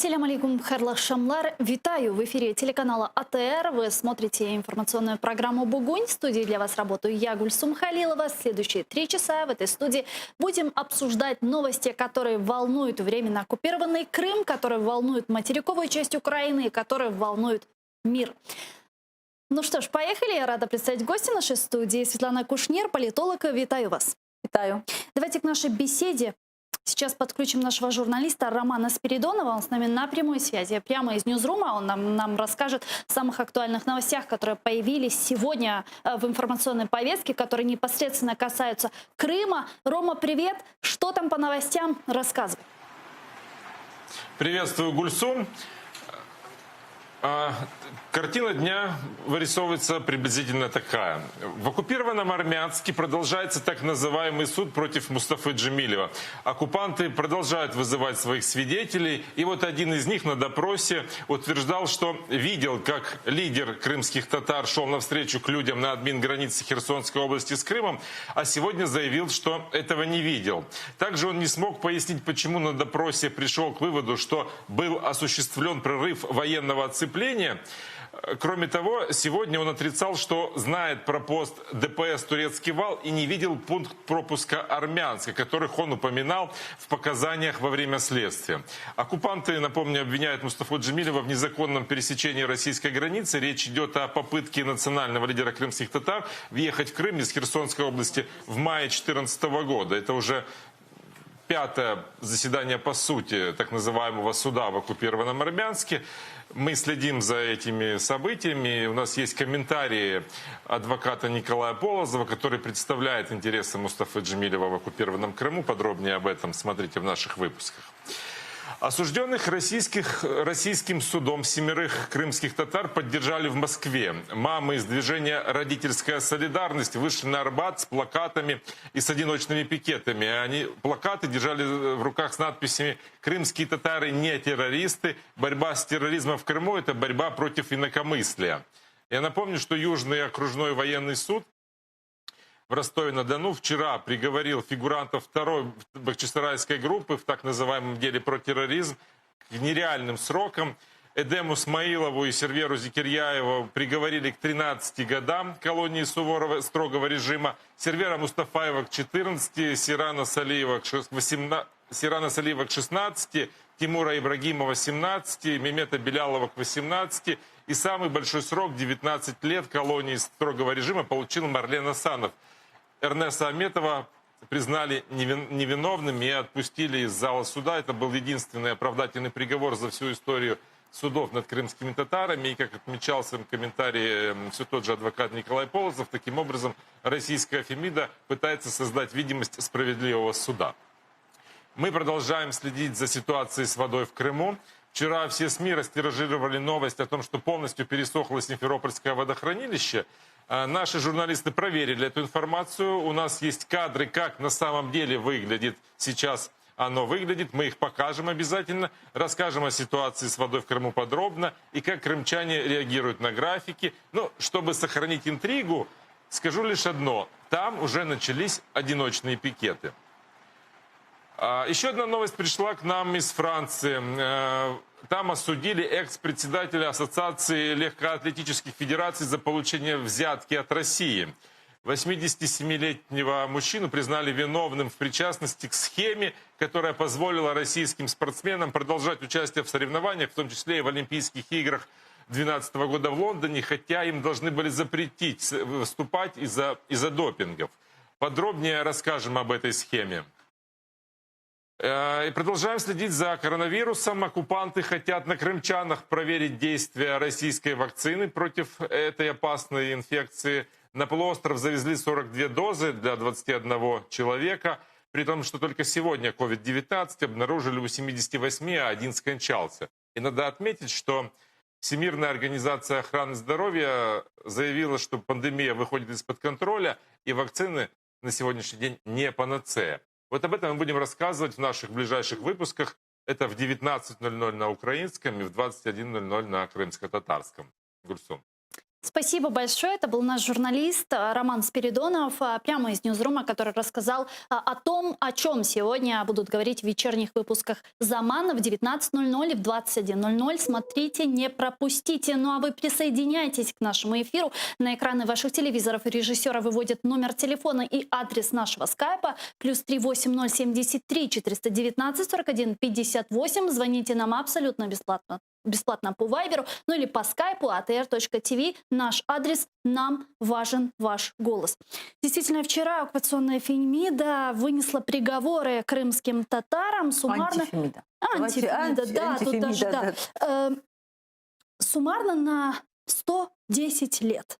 Ассаляму алейкум, хайрлах шамлар. Витаю в эфире телеканала АТР. Вы смотрите информационную программу «Бугунь». В студии для вас работаю я, Гульсум Халилова. Следующие 3 часа в этой студии будем обсуждать новости, которые волнуют временно оккупированный Крым, которые волнуют материковую часть Украины и которые волнуют мир. Ну что ж, поехали. Я рада представить гостя нашей студии. Светлана Кушнир, политолог. Витаю вас. Витаю. Давайте к нашей беседе. Сейчас подключим нашего журналиста Романа Спиридонова. Он с нами на прямой связи. Прямо из Ньюзрума он нам расскажет о самых актуальных новостях, которые появились сегодня в информационной повестке, которые непосредственно касаются Крыма. Рома, привет! Что там по новостям? Рассказывай. Приветствую, Гульсум. Картина дня вырисовывается приблизительно такая. В оккупированном Армянске продолжается так называемый суд против Мустафы Джемилева. Оккупанты продолжают вызывать своих свидетелей. И вот один из них на допросе утверждал, что видел, как лидер крымских татар шел навстречу к людям на админгранице Херсонской области с Крымом, а сегодня заявил, что этого не видел. Также он не смог пояснить, почему на допросе пришел к выводу, что был осуществлен прорыв военного отцепления. Кроме того, сегодня он отрицал, что знает про пост ДПС «Турецкий вал» и не видел пункт пропуска Армянска, которых он упоминал в показаниях во время следствия. Оккупанты, напомню, обвиняют Мустафу Джемилева в незаконном пересечении российской границы. Речь идет о попытке национального лидера крымских татар въехать в Крым из Херсонской области в мае 2014 года. Это уже 5-е заседание по сути так называемого суда в оккупированном Армянске. Мы следим за этими событиями. У нас есть комментарии адвоката Николая Полозова, который представляет интересы Мустафы Джемилева в оккупированном Крыму. Подробнее об этом смотрите в наших выпусках. Осужденных российским судом 7 крымских татар поддержали в Москве. Мамы из движения «Родительская солидарность» вышли на Арбат с плакатами и с одиночными пикетами. Они плакаты держали в руках с надписями «Крымские татары не террористы. Борьба с терроризмом в Крыму – это борьба против инакомыслия». Я напомню, что Южный окружной военный суд в Ростове-на-Дону вчера приговорил фигурантов 2-й бахчисарайской группы в так называемом деле про терроризм к нереальным срокам. Эдему Смаилову и Серверу Зикирьяеву приговорили к 13 годам колонии Суворова строгого режима, Сервера Мустафаева к 14, Сирана Салиева к 16, Тимура Ибрагимова 17, Мемета Белялова к 18 и самый большой срок 19 лет колонии строгого режима получил Марлен Асанов. Эрнеста Аметова признали невиновным и отпустили из зала суда. Это был единственный оправдательный приговор за всю историю судов над крымскими татарами. И, как отмечал в своем комментарии все тот же адвокат Николай Полозов, таким образом российская Фемида пытается создать видимость справедливого суда. Мы продолжаем следить за ситуацией с водой в Крыму. Вчера все СМИ растиражировали новость о том, что полностью пересохло Симферопольское водохранилище. Наши журналисты проверили эту информацию. У нас есть кадры, как на самом деле выглядит сейчас оно выглядит. Мы их покажем обязательно. Расскажем о ситуации с водой в Крыму подробно и как крымчане реагируют на графики. Но чтобы сохранить интригу, скажу лишь одно. Там уже начались одиночные пикеты. Еще одна новость пришла к нам из Франции. Там осудили экс-председателя Ассоциации легкоатлетических федераций за получение взятки от России. 87-летнего мужчину признали виновным в причастности к схеме, которая позволила российским спортсменам продолжать участие в соревнованиях, в том числе и в Олимпийских играх 2012 года в Лондоне, хотя им должны были запретить выступать из-за допингов. Подробнее расскажем об этой схеме. И продолжаем следить за коронавирусом. Оккупанты хотят на крымчанах проверить действие российской вакцины против этой опасной инфекции. На полуостров завезли 42 дозы для 21 человека, при том, что только сегодня COVID-19 обнаружили у 78, а 1 скончался. И надо отметить, что Всемирная организация охраны здоровья заявила, что пандемия выходит из-под контроля, и вакцины на сегодняшний день не панацея. Вот об этом мы будем рассказывать в наших ближайших выпусках. Это в 19:00 на украинском и в 21:00 на крымско-татарском. Гульсум. Спасибо большое. Это был наш журналист Роман Спиридонов, прямо из Ньюзрума, который рассказал о том, о чем сегодня будут говорить в вечерних выпусках «Замана» в 19:00 и в 21:00. Смотрите, не пропустите. Ну а вы присоединяйтесь к нашему эфиру. На экраны ваших телевизоров режиссера выводят номер телефона и адрес нашего скайпа. +3 8073 419 41 58. Звоните нам абсолютно бесплатно по Вайберу, ну или по скайпу atr.tv. Наш адрес «Нам важен ваш голос». Действительно, вчера оккупационная Фемида вынесла приговоры крымским татарам суммарно... Антифемида. Антифемида, да, тут даже, да. Суммарно на 110 лет.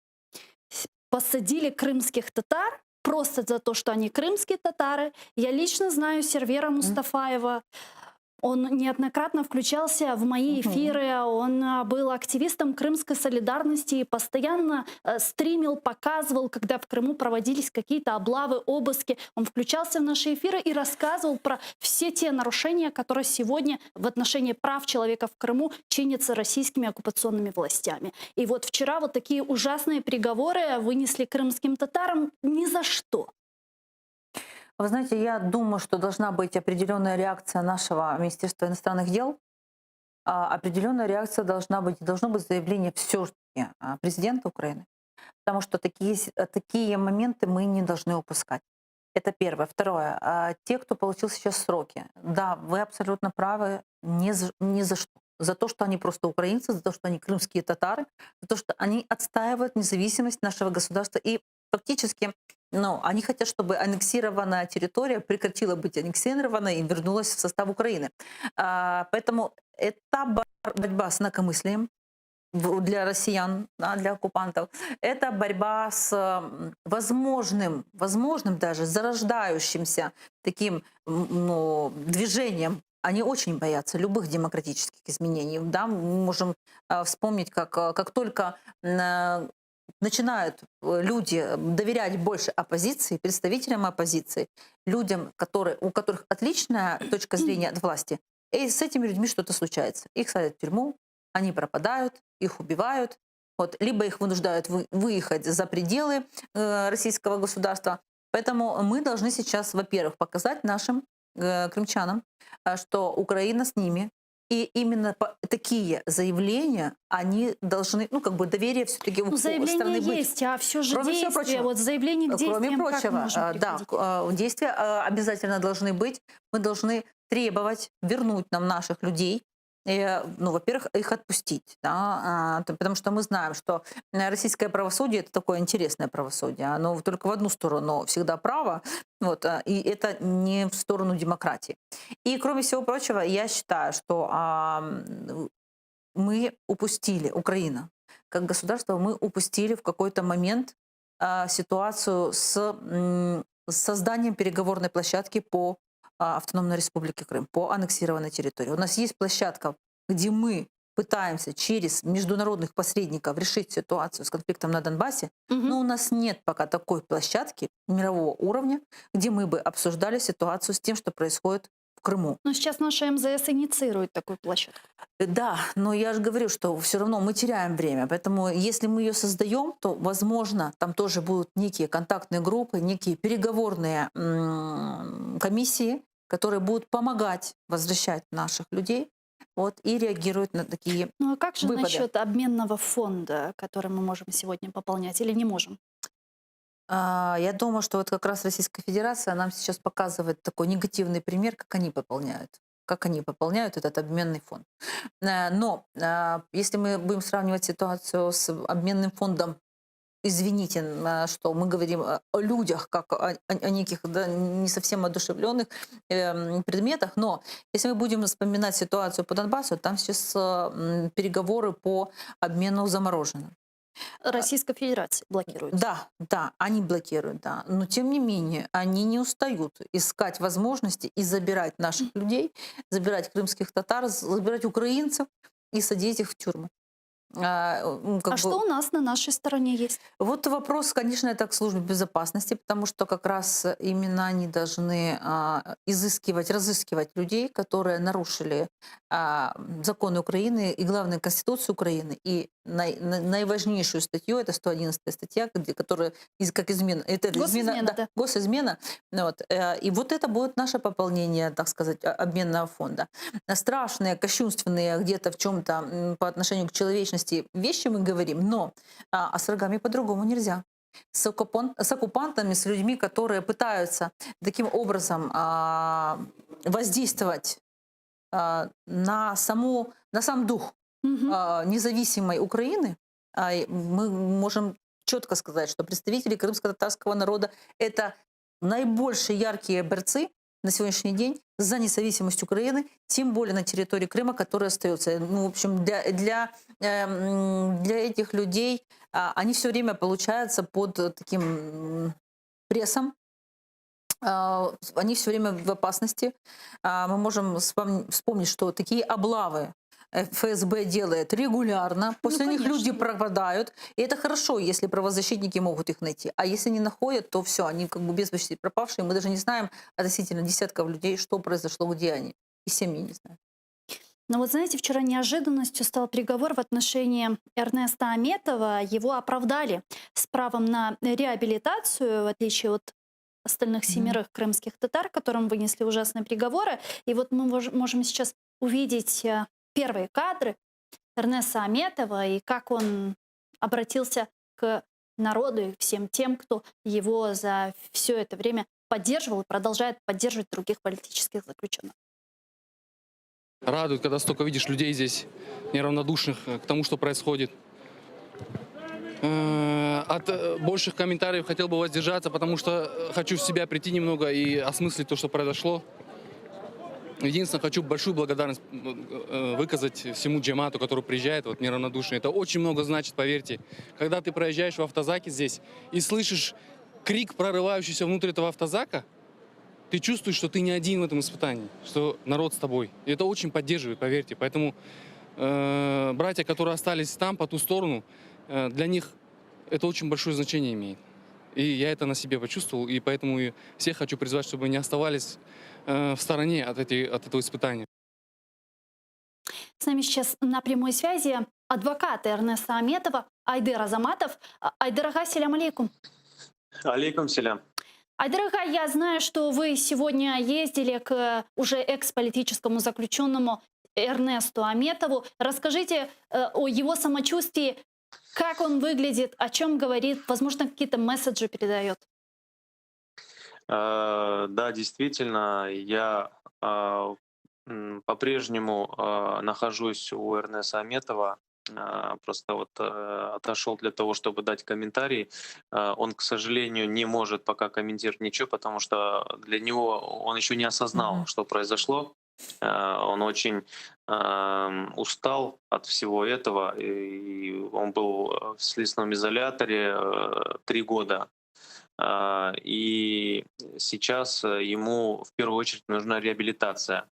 Посадили крымских татар просто за то, что они крымские татары. Я лично знаю Сервера Мустафаева. Он неоднократно включался в мои эфиры, он был активистом крымской солидарности и постоянно стримил, показывал, когда в Крыму проводились какие-то облавы, обыски. Он включался в наши эфиры и рассказывал про все те нарушения, которые сегодня в отношении прав человека в Крыму чинятся российскими оккупационными властями. И вот вчера вот такие ужасные приговоры вынесли крымским татарам ни за что. Вы знаете, я думаю, что должна быть определенная реакция нашего Министерства иностранных дел. Определенная реакция должно быть заявление все-таки президента Украины. Потому что такие моменты мы не должны упускать. Это первое. Второе. Те, кто получил сейчас сроки. Да, вы абсолютно правы. Ни за что. За то, что они просто украинцы, за то, что они крымские татары, за то, что они отстаивают независимость нашего государства. И фактически они хотят, чтобы аннексированная территория прекратила быть аннексированной и вернулась в состав Украины. Поэтому это борьба с инакомыслием для россиян, для оккупантов. Это борьба с возможным даже зарождающимся таким движением. Они очень боятся любых демократических изменений. Да, мы можем вспомнить, как только начинают люди доверять больше оппозиции, представителям оппозиции, людям, у которых отличная точка зрения от власти, и с этими людьми что-то случается. Их садят в тюрьму, они пропадают, их убивают, либо их вынуждают выехать за пределы российского государства. Поэтому мы должны сейчас, во-первых, показать нашим крымчанам, что Украина с ними. И именно такие заявления, они должны, доверие все-таки у стороны быть. Есть, а все же кроме действия, прочего, вот заявление к действиям, кроме прочего, как можно действия обязательно должны быть. Мы должны требовать вернуть нам наших людей. Во-первых, их отпустить, да, потому что мы знаем, что российское правосудие — это такое интересное правосудие, оно только в одну сторону всегда право, и это не в сторону демократии. И кроме всего прочего, я считаю, что мы упустили, Украина как государство, мы упустили в какой-то момент ситуацию с созданием переговорной площадки по Автономной Республике Крым, по аннексированной территории. У нас есть площадка, где мы пытаемся через международных посредников решить ситуацию с конфликтом на Донбассе, но у нас нет пока такой площадки мирового уровня, где мы бы обсуждали ситуацию с тем, что происходит в Крыму. Но сейчас наша МЗС инициирует такую площадку. Да, но я же говорю, что все равно мы теряем время. Поэтому если мы ее создаем, то, возможно, там тоже будут некие контактные группы, некие переговорные комиссии, которые будут помогать возвращать наших людей и реагируют на такие Ну а как же выпады. насчет обменного фонда, который мы можем сегодня пополнять или не можем? Я думаю, что как раз Российская Федерация нам сейчас показывает такой негативный пример, как они пополняют этот обменный фонд. Но если мы будем сравнивать ситуацию с обменным фондом, извините, что мы говорим о людях, как о неких не совсем одушевленных предметах, но если мы будем вспоминать ситуацию по Донбассу, там сейчас переговоры по обмену заморожены. Российская Федерация блокирует. Да, они блокируют, да. Но тем не менее, они не устают искать возможности и забирать наших людей, забирать крымских татар, забирать украинцев и садить их в тюрьму. как А бы что у нас на нашей стороне есть? вот вопрос, конечно, это к службе безопасности, потому что как раз именно они должны изыскивать, разыскивать людей, которые нарушили законы Украины и, главное, Конституцию Украины. И наиважнейшую статью, это 111 статья, которая как измена, это измена, Госизмена, да, да. госизмена. Вот, и вот это будет наше пополнение, так сказать, обменного фонда. Страшные, кощунственные где-то в чем-то по отношению к человечности вещи мы говорим, но с врагами по-другому нельзя. С оккупантами, с людьми, которые пытаются таким образом воздействовать на сам дух Мгм. независимой Украины, и мы можем четко сказать, что представители крымско-татарского народа — это наибольшие яркие борцы на сегодняшний день за независимость Украины, тем более на территории Крыма, которая остается. Ну, в общем, для этих людей они все время получаются под таким прессом, они все время в опасности. Мы можем вспомнить, что такие облавы ФСБ делает регулярно. После них люди конечно. пропадают. И это хорошо, если правозащитники могут их найти. А если не находят, то все, они как бы без вести пропавшие. Мы даже не знаем относительно десятков людей, что произошло, где они. И семьи не знают. Но вот знаете, вчера неожиданностью стал приговор в отношении Эрнеста Аметова. Его оправдали с правом на реабилитацию, в отличие от остальных Мгм. 7 крымских татар, которым вынесли ужасные приговоры. И вот мы можем сейчас увидеть первые кадры Эрнеста Аметова и как он обратился к народу и всем тем, кто его за все это время поддерживал и продолжает поддерживать других политических заключенных. Радует, когда столько видишь людей здесь, неравнодушных к тому, что происходит. От больших комментариев хотел бы воздержаться, потому что хочу в себя прийти немного и осмыслить то, что произошло. Единственное, хочу большую благодарность выказать всему джамату, который приезжает, вот неравнодушный. Это очень много значит, поверьте. Когда ты проезжаешь в автозаке здесь и слышишь крик, прорывающийся внутрь этого автозака, ты чувствуешь, что ты не один в этом испытании, что народ с тобой. И это очень поддерживает, поверьте. Поэтому братья, которые остались там, по ту сторону, для них это очень большое значение имеет. И я это на себе почувствовал, и поэтому и всех хочу призвать, чтобы не оставались в стороне от этого испытания. С нами сейчас на прямой связи адвокат Эрнеста Аметова Айдер Азаматов. Айдер ага, селям алейкум. Алейкум селям. Айдер ага, я знаю, что вы сегодня ездили к уже экс-политическому заключенному Эрнесту Аметову. Расскажите о его самочувствии, как он выглядит, о чем говорит, возможно, какие-то месседжи передает. Да, действительно, я по-прежнему нахожусь у Эрнеса Аметова. Просто вот отошел для того, чтобы дать комментарий. Он, к сожалению, не может пока комментировать ничего, потому что для него он еще не осознал, Мгм. что произошло. Он очень устал от всего этого, и он был в следственном изоляторе 3 года. И сейчас ему в первую очередь нужна реабилитация.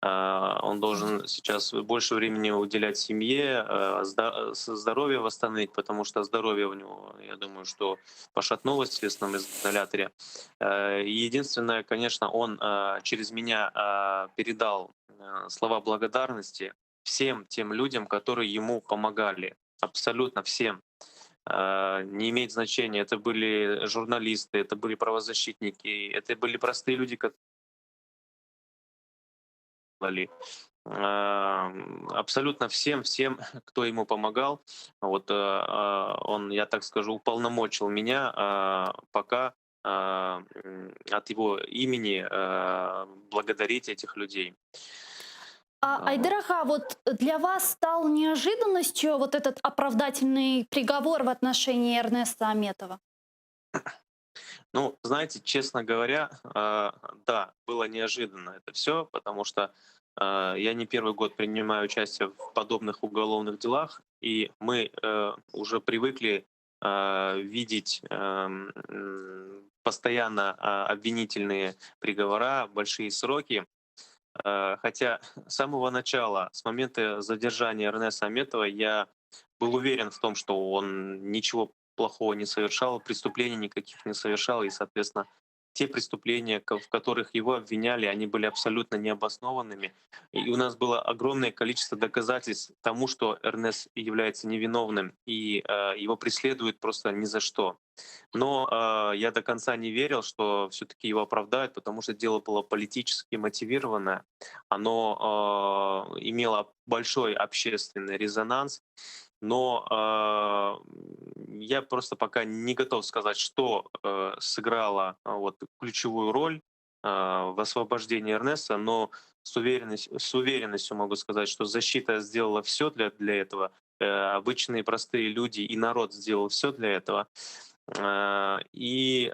Он должен сейчас больше времени уделять семье, здоровье восстановить, потому что здоровье у него, я думаю, что пошатнулось в следственном изоляторе. Единственное, конечно, он через меня передал слова благодарности всем тем людям, которые ему помогали, абсолютно всем. Не имеет значения, это были журналисты, это были правозащитники, это были простые люди, которые делали. Абсолютно всем, кто ему помогал. Вот он, я так скажу, уполномочил меня пока от его имени благодарить этих людей. Айдер Вот. ага, вот для вас стал неожиданностью вот этот оправдательный приговор в отношении Эрнеста Аметова? Ну, знаете, честно говоря, да, было неожиданно это все, потому что я не первый год принимаю участие в подобных уголовных делах, и мы уже привыкли видеть постоянно обвинительные приговора, большие сроки. Хотя с самого начала, с момента задержания Эрнеста Аметова, я был уверен в том, что он ничего плохого не совершал, преступлений никаких не совершал, и, соответственно, те преступления, в которых его обвиняли, они были абсолютно необоснованными. И у нас было огромное количество доказательств тому, что Эрнест является невиновным, и его преследуют просто ни за что. Но я до конца не верил, что все-таки его оправдают, потому что дело было политически мотивированное. Оно имело большой общественный резонанс. Но я просто пока не готов сказать, что сыграло вот ключевую роль в освобождении Эрнеста, но с уверенностью могу сказать, что защита сделала все для этого, обычные простые люди и народ сделал все для этого. И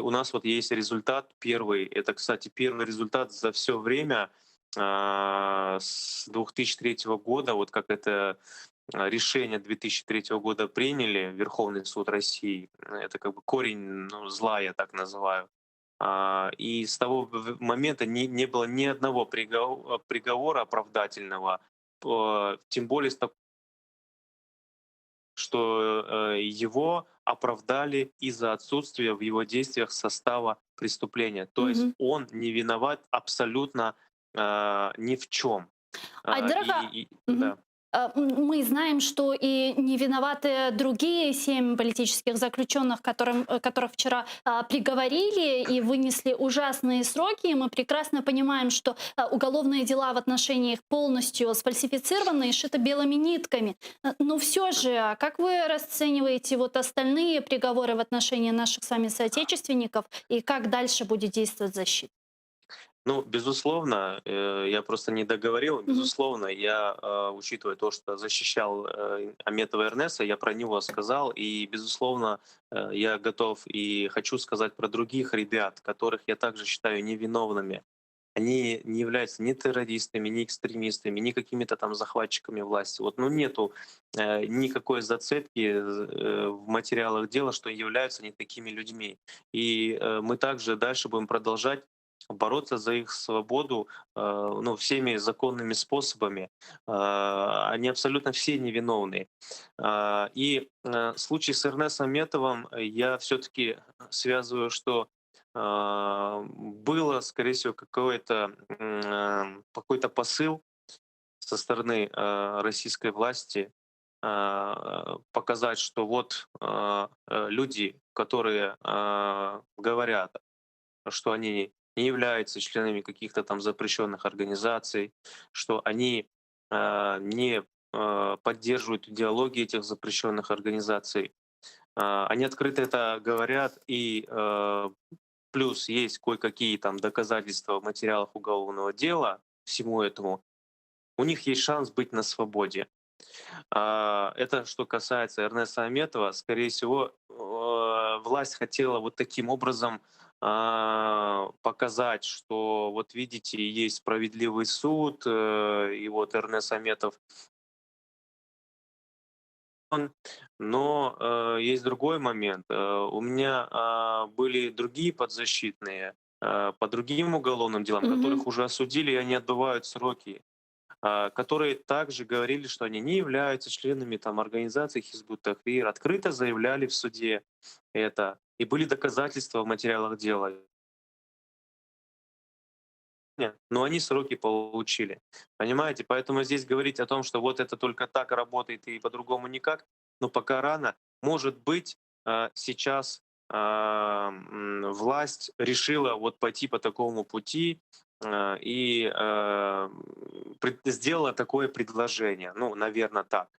у нас вот есть результат первый. Это, кстати, первый результат за все время с 2003 года, вот как это решение 2003 года приняли Верховный суд России. Это как бы корень, ну, зла, я так называю. И с того момента не было ни одного приговора оправдательного, тем более что его оправдали из-за отсутствия в его действиях состава преступления. То есть Мгм. он не виноват абсолютно ни в чем. Айдар аға, мгм. Да. Мы знаем, что и не виноваты другие 7 политических заключенных, которых вчера приговорили и вынесли ужасные сроки. И мы прекрасно понимаем, что уголовные дела в отношении их полностью сфальсифицированы и шиты белыми нитками. Но все же, как вы расцениваете вот остальные приговоры в отношении наших с вами соотечественников и как дальше будет действовать защита? Ну, безусловно, я просто не договорил. Мгм. Безусловно, я, учитывая то, что защищал Аметова Эрнеста, я про него сказал. И, безусловно, я готов и хочу сказать про других ребят, которых я также считаю невиновными. Они не являются ни террористами, ни экстремистами, ни какими-то там захватчиками власти. Вот, ну, нету никакой зацепки в материалах дела, что являются не такими людьми. И мы также дальше будем продолжать бороться за их свободу, ну, всеми законными способами. Они абсолютно все невиновны. Случай с Эрнестом Аметовым я все-таки связываю, что было, скорее всего, какой-то посыл со стороны российской власти показать, что вот люди, которые говорят, что они не являются членами каких-то там запрещенных организаций, что они не поддерживают идеологии этих запрещенных организаций. Они открыто это говорят, и плюс есть кое-какие там доказательства в материалах уголовного дела всему этому. У них есть шанс быть на свободе. Это что касается Эрнеста Аметова. Скорее всего, власть хотела вот таким образом показать, что вот видите, есть справедливый суд, и вот Эрнест Аметов. Но есть другой момент. У меня были другие подзащитные по другим уголовным делам, Мгм. которых уже осудили, и они отбывают сроки, которые также говорили, что они не являются членами там, организации Хизбут Тахрир, открыто заявляли в суде это. И были доказательства в материалах дела. Но они сроки получили. Понимаете? Поэтому здесь говорить о том, что вот это только так работает и по-другому никак, но пока рано. Может быть, сейчас власть решила вот пойти по такому пути и сделала такое предложение. Ну, наверное, так.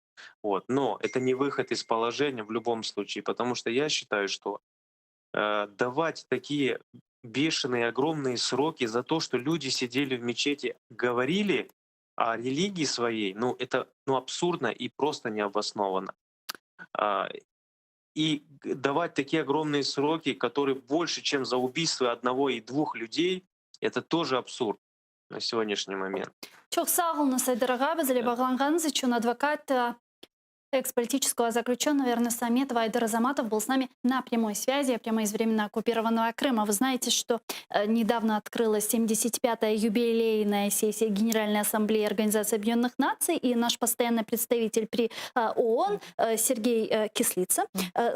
Вот. Но это не выход из положения в любом случае, потому что я считаю, что давать такие бешеные огромные сроки за то, что люди сидели в мечети, говорили о религии своей, ну это ну, абсурдно и просто необоснованно. А, давать такие огромные сроки, которые больше, чем за убийство одного и двух людей, это тоже абсурд на сегодняшний момент. Çok sağ olun Айдар аға, бізге Да. бағланғаныңыз үшін адвокат Экс-политического заключенного Эрнеста Аметова Айдар Азаматов был с нами на прямой связи, прямо из временно оккупированного Крыма. Вы знаете, что недавно открылась 75-я юбилейная сессия Генеральной Ассамблеи Организации Объединенных Наций, и наш постоянный представитель при ООН Сергей Кислица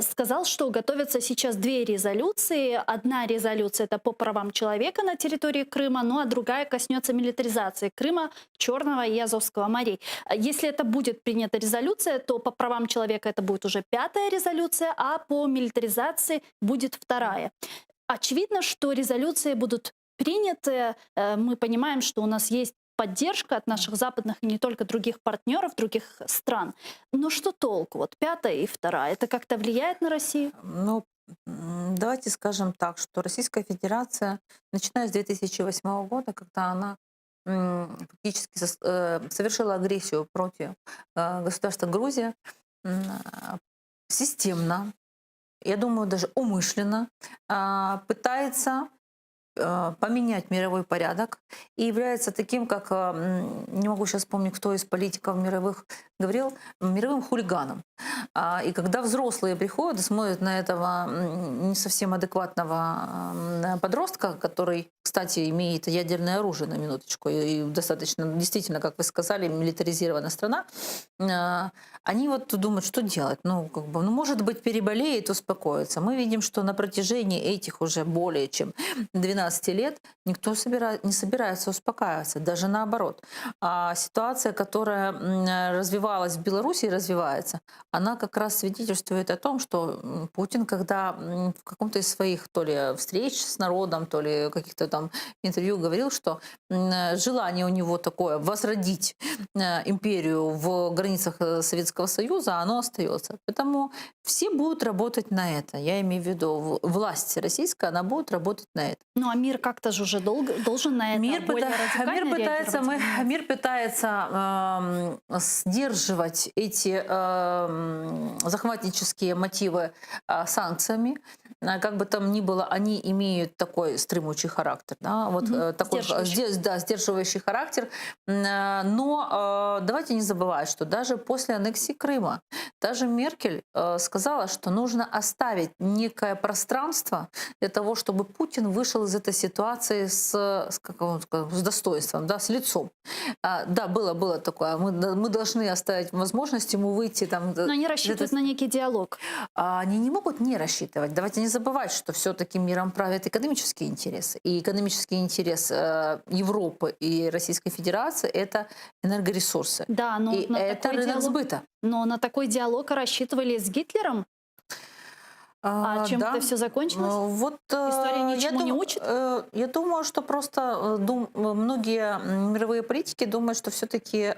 сказал, что готовятся сейчас две резолюции. Одна резолюция — это по правам человека на территории Крыма, ну а другая коснется милитаризации Крыма, Черного и Азовского морей. Если это будет принята резолюция, то по правам человека это будет уже 5-я резолюция, а по милитаризации будет 2-я. Очевидно, что резолюции будут приняты. Мы понимаем, что у нас есть поддержка от наших западных и не только других партнеров, других стран. Но что толку? Вот 5-я и 2-я. Это как-то влияет на Россию? Ну, давайте скажем так, что Российская Федерация, начиная с 2008 года, когда она фактически совершила агрессию против государства Грузия, системно, я думаю, даже умышленно пытается поменять мировой порядок и является таким, как, не могу сейчас вспомнить, кто из политиков мировых говорил, мировым хулиганом. И когда взрослые приходят и смотрят на этого не совсем адекватного подростка, который, кстати, имеет ядерное оружие, на минуточку, и достаточно, действительно, как вы сказали, милитаризированная страна, они вот думают, что делать. Ну, как бы, может быть, переболеет, успокоится. Мы видим, что на протяжении этих уже более чем 12 лет никто не собирается успокаиваться, даже наоборот. А ситуация, которая развивалась в Беларуси и развивается, она как раз свидетельствует о том, что Путин, когда в каком-то из своих то ли встреч с народом, то ли каких-то там интервью говорил, что желание у него такое возродить империю в границах Советского Союза, оно остается. Поэтому все будут работать на это. Я имею в виду власть российская, она будет работать на это. Ну а мир как-то же уже должен на это более радикально реагировать. Мир пытается сдерживать эти захватнические мотивы санкциями. Как бы там ни было, они имеют такой стремучий характер, да, вот такой сдерживающий характер. Но давайте не забывать, что даже после аннексии Крыма даже Меркель сказала, что нужно оставить некое пространство для того, чтобы Путин вышел из этой ситуации с достоинством, да, с лицом. Да, было такое. Мы должны оставить возможность ему выйти там. Но они рассчитывают на некий диалог. Они не могут не рассчитывать. Давайте не забывать, что все-таки миром правят экономические интересы. И экономический интерес Европы и Российской Федерации — это энергоресурсы. Да, но и это рынок сбыта. Но на такой диалог рассчитывали с Гитлером. А чем это все закончилось? Вот, история ничему не учит? Я думаю, что просто многие мировые политики думают, что все-таки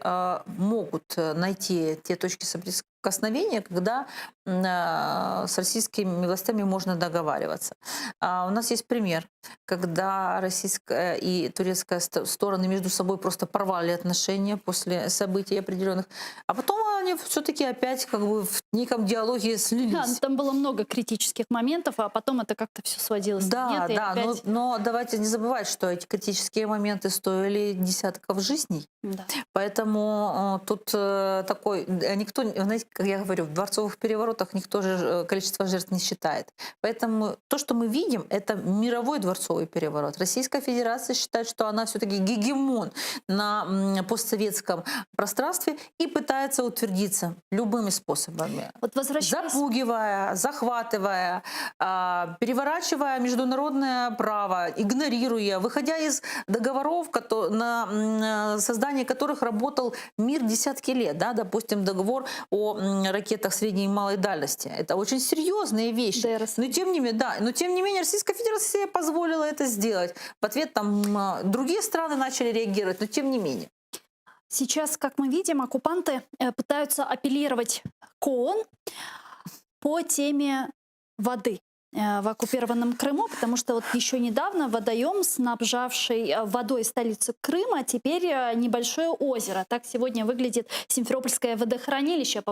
могут найти те точки соприкосновения, когда с российскими властями можно договариваться. У нас есть пример, когда российская и турецкая стороны между собой просто порвали отношения после событий определенных, а потом они все-таки опять как бы в неком диалоге слились. Да, там было много критических моментов, а потом это как-то все сводилось. Да, нет, да, опять... но давайте не забывать, что эти критические моменты стоили десятков жизней. Да. Поэтому тут такой, никто, знаете, как я говорю, в дворцовых переворотах никто же количество жертв не считает. Поэтому то, что мы видим, это мировой дворцовый переворот. Российская Федерация считает, что она все-таки гегемон на постсоветском пространстве и пытается утвердиться любыми способами. Вот возвращаясь... Запугивая, захватывая, переворачивая международное право, игнорируя, выходя из договоров, на создание которых работал мир десятки лет. Да? Допустим, договор о ракетах средней и малой дальности. Это очень серьезные вещи. Но тем не менее, Российская Федерация себе позволила это сделать. В ответ там другие страны начали реагировать, но тем не менее. Сейчас, как мы видим, оккупанты пытаются апеллировать к ООН по теме воды в оккупированном Крыму, потому что вот еще недавно водоем, снабжавший водой столицу Крыма, теперь небольшое озеро. Так сегодня выглядит Симферопольское водохранилище.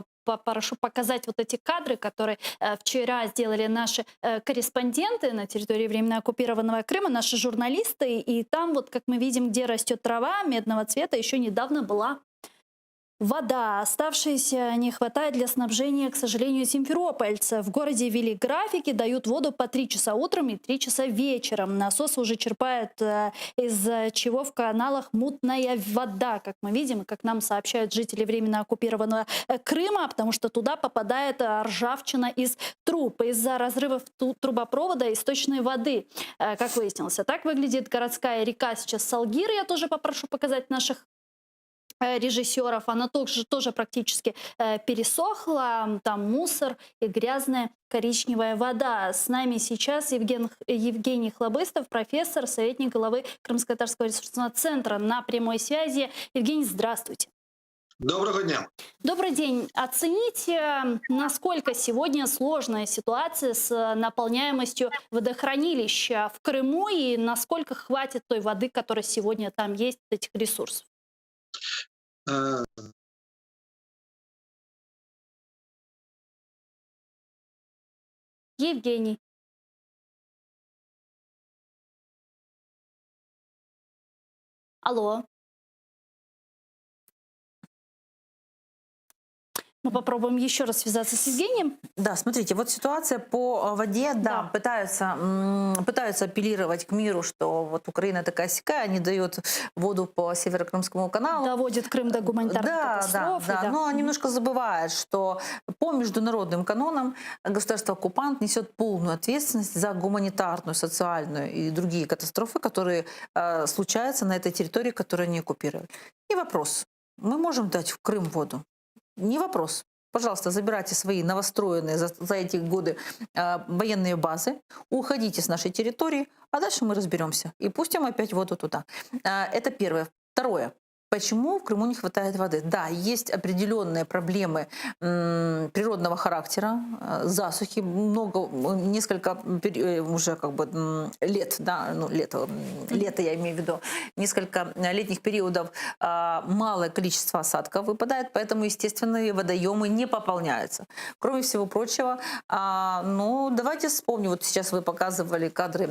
Прошу показать вот эти кадры, которые вчера сделали наши корреспонденты на территории временно оккупированного Крыма, наши журналисты. И там вот, как мы видим, где растет трава медного цвета, еще недавно была Вода, оставшаяся, не хватает для снабжения, к сожалению, симферопольцев. В городе ввели графики, дают воду по 3 часа утром и 3 часа вечером. Насосы уже черпают, из-за чего в каналах мутная вода, как мы видим, и как нам сообщают жители временно оккупированного Крыма, потому что туда попадает ржавчина из труб. Из-за разрывов трубопровода источной воды, как выяснилось. А так выглядит городская река сейчас Салгир. Я тоже попрошу показать наших режиссеров, она тоже практически пересохла, там мусор и грязная коричневая вода. С нами сейчас Евгений Хлобыстов, профессор, советник главы Крымско-Татарского ресурсного центра на прямой связи. Евгений, здравствуйте. Доброго дня. Добрый день. Оцените, насколько сегодня сложная ситуация с наполняемостью водохранилища в Крыму и насколько хватит той воды, которая сегодня там есть, этих ресурсов. Э, Евгений. Алло. Мы попробуем еще раз связаться с Евгением. Да, смотрите, вот ситуация по воде, да, пытаются апеллировать к миру, что вот Украина такая-сякая, не дает воду по Северокрымскому каналу. Доводит Крым до гуманитарной катастрофы. Да, но немножко забывают, что по международным канонам государство-оккупант несет полную ответственность за гуманитарную, социальную и другие катастрофы, которые случаются на этой территории, которую они оккупируют. И вопрос, мы можем дать в Крым воду? Не вопрос. Пожалуйста, забирайте свои новостроенные за эти годы военные базы, уходите с нашей территории, а дальше мы разберемся и пустим опять воду туда. Это первое. Второе. Почему в Крыму не хватает воды? Да, есть определенные проблемы природного характера, засухи, несколько уже как бы лет, да, ну, лето я имею в виду, несколько летних периодов малое количество осадков выпадает, поэтому естественные водоемы не пополняются. Кроме всего прочего, ну, давайте вспомним, вот сейчас вы показывали кадры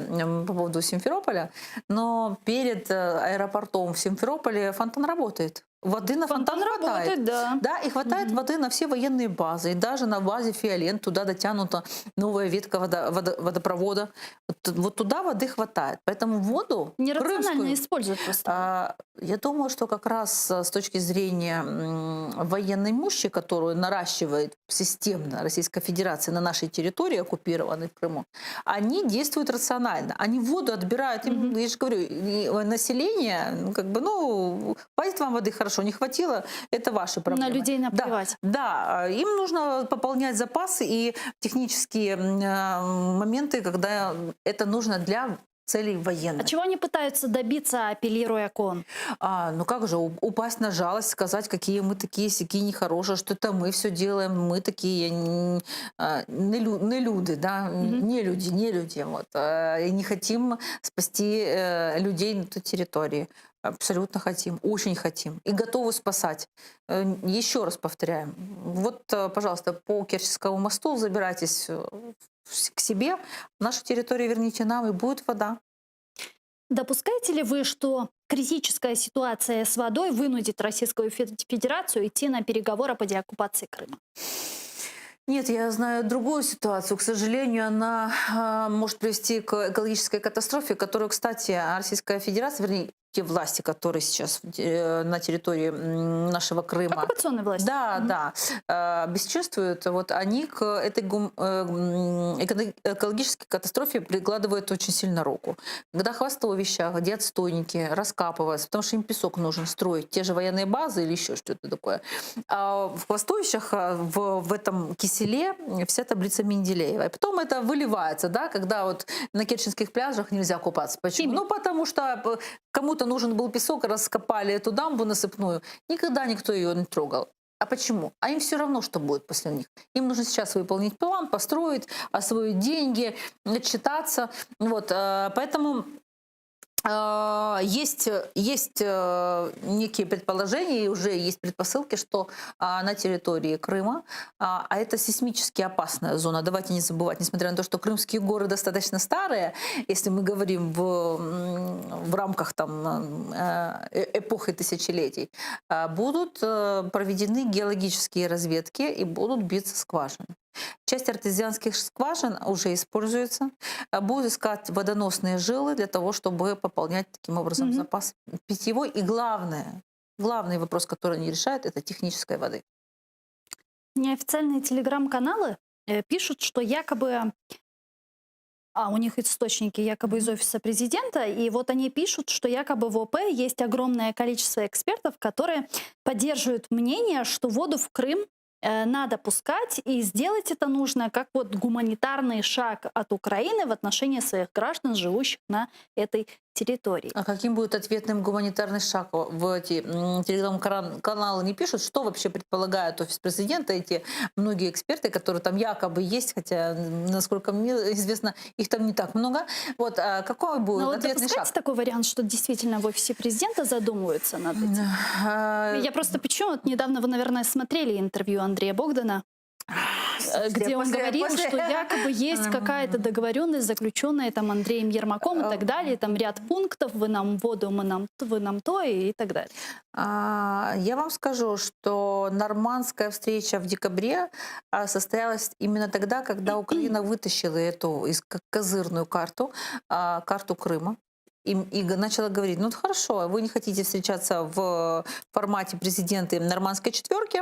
по поводу Симферополя, но перед аэропортом в Симферополе фонтан работает. Воды на фонтан хватает. Да, и хватает воды на все военные базы. И даже на базе Фиолент туда дотянута новая ветка водопровода. Вот туда воды хватает. Поэтому воду нерационально используют просто. Я думаю, что как раз с точки зрения военной мощи, которую наращивает системно Российская Федерация на нашей территории, оккупированной в Крыму, они действуют рационально. Они воду отбирают. Я же говорю, население, как бы, ну, хватит вам воды, хорошо, не хватило, это ваши проблемы. На людей наплевать. Да, им нужно пополнять запасы и технические моменты, когда это нужно для целей военных. А чего они пытаются добиться, апеллируя к ООН? Ну как же, упасть на жалость, сказать, какие мы такие, сякие нехорошие, что это мы все делаем, мы такие не люди, да, не люди, вот, и не хотим спасти людей на той территории. Абсолютно хотим, очень хотим. И готовы спасать. Еще раз повторяем. Вот, пожалуйста, по Керченскому мосту забирайтесь к себе, нашу территорию верните нам, и будет вода. Допускаете ли вы, что критическая ситуация с водой вынудит Российскую Федерацию идти на переговоры по деоккупации Крыма? Нет, я знаю другую ситуацию. К сожалению, она может привести к экологической катастрофе, которую, кстати, Российская Федерация, вернее, те власти, которые сейчас на территории нашего Крыма... Оккупационные власти. Да, бесчинствуют. Вот они к этой экологической катастрофе прикладывают очень сильно руку. Когда хвостовища, где отстойники раскапываются, потому что им песок нужен строить, те же военные базы или еще что-то такое. А в хвостовищах, в этом киселе вся таблица Менделеева. И потом это выливается, да, когда вот на керченских пляжах нельзя купаться. Почему? Ну, потому что кому-то нужен был песок, раскопали эту дамбу насыпную. Никогда никто ее не трогал. А почему? А им все равно, что будет после них. Им нужно сейчас выполнить план, построить, освоить деньги, отчитаться. Вот, поэтому Есть некие предположения, и уже есть предпосылки, что на территории Крыма, а это сейсмически опасная зона, давайте не забывать, несмотря на то, что крымские горы достаточно старые, если мы говорим в рамках там, эпохи тысячелетий, будут проведены геологические разведки и будут биться скважины. Часть артезианских скважин уже используется. Будут искать водоносные жилы для того, чтобы пополнять таким образом запас питьевой. И главный вопрос, который они решают, это технической воды. Неофициальные телеграм-каналы пишут, что якобы... у них источники якобы из офиса президента, и вот они пишут, что якобы в ОП есть огромное количество экспертов, которые поддерживают мнение, что воду в Крым надо пускать, и сделать это нужно как вот гуманитарный шаг от Украины в отношении своих граждан, живущих на этой территории. А каким будет ответным гуманитарный шаг? В эти телеграм-каналы не пишут, что вообще предполагает офис президента, эти многие эксперты, которые там якобы есть, хотя, насколько мне известно, их там не так много. Вот, а какой будет ответный шаг? Такой вариант, что действительно в офисе президента задумываются над этим? Я просто почему? Вот недавно вы, наверное, смотрели интервью Андрея Богдана, где он говорил, что якобы есть какая-то договоренность, заключенная там Андреем Ермаком и так далее, там ряд пунктов, вы нам воду, вы нам то и так далее. Я вам скажу, что нормандская встреча в декабре состоялась именно тогда, когда Украина вытащила эту козырную карту, карту Крыма. И начала говорить, ну хорошо, вы не хотите встречаться в формате президента нормандской четверки,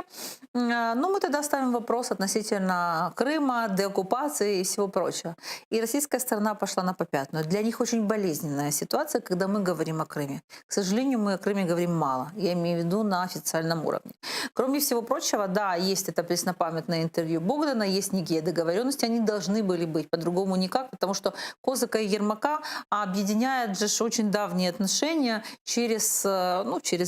но мы тогда ставим вопрос относительно Крыма, деоккупации и всего прочего. И российская сторона пошла на попятную. Для них очень болезненная ситуация, когда мы говорим о Крыме. К сожалению, мы о Крыме говорим мало. Я имею в виду на официальном уровне. Кроме всего прочего, да, есть это преснопамятное интервью Богдана, есть некие договоренности, они должны были быть, по-другому никак, потому что Козака и Ермака объединяет же очень давние отношения через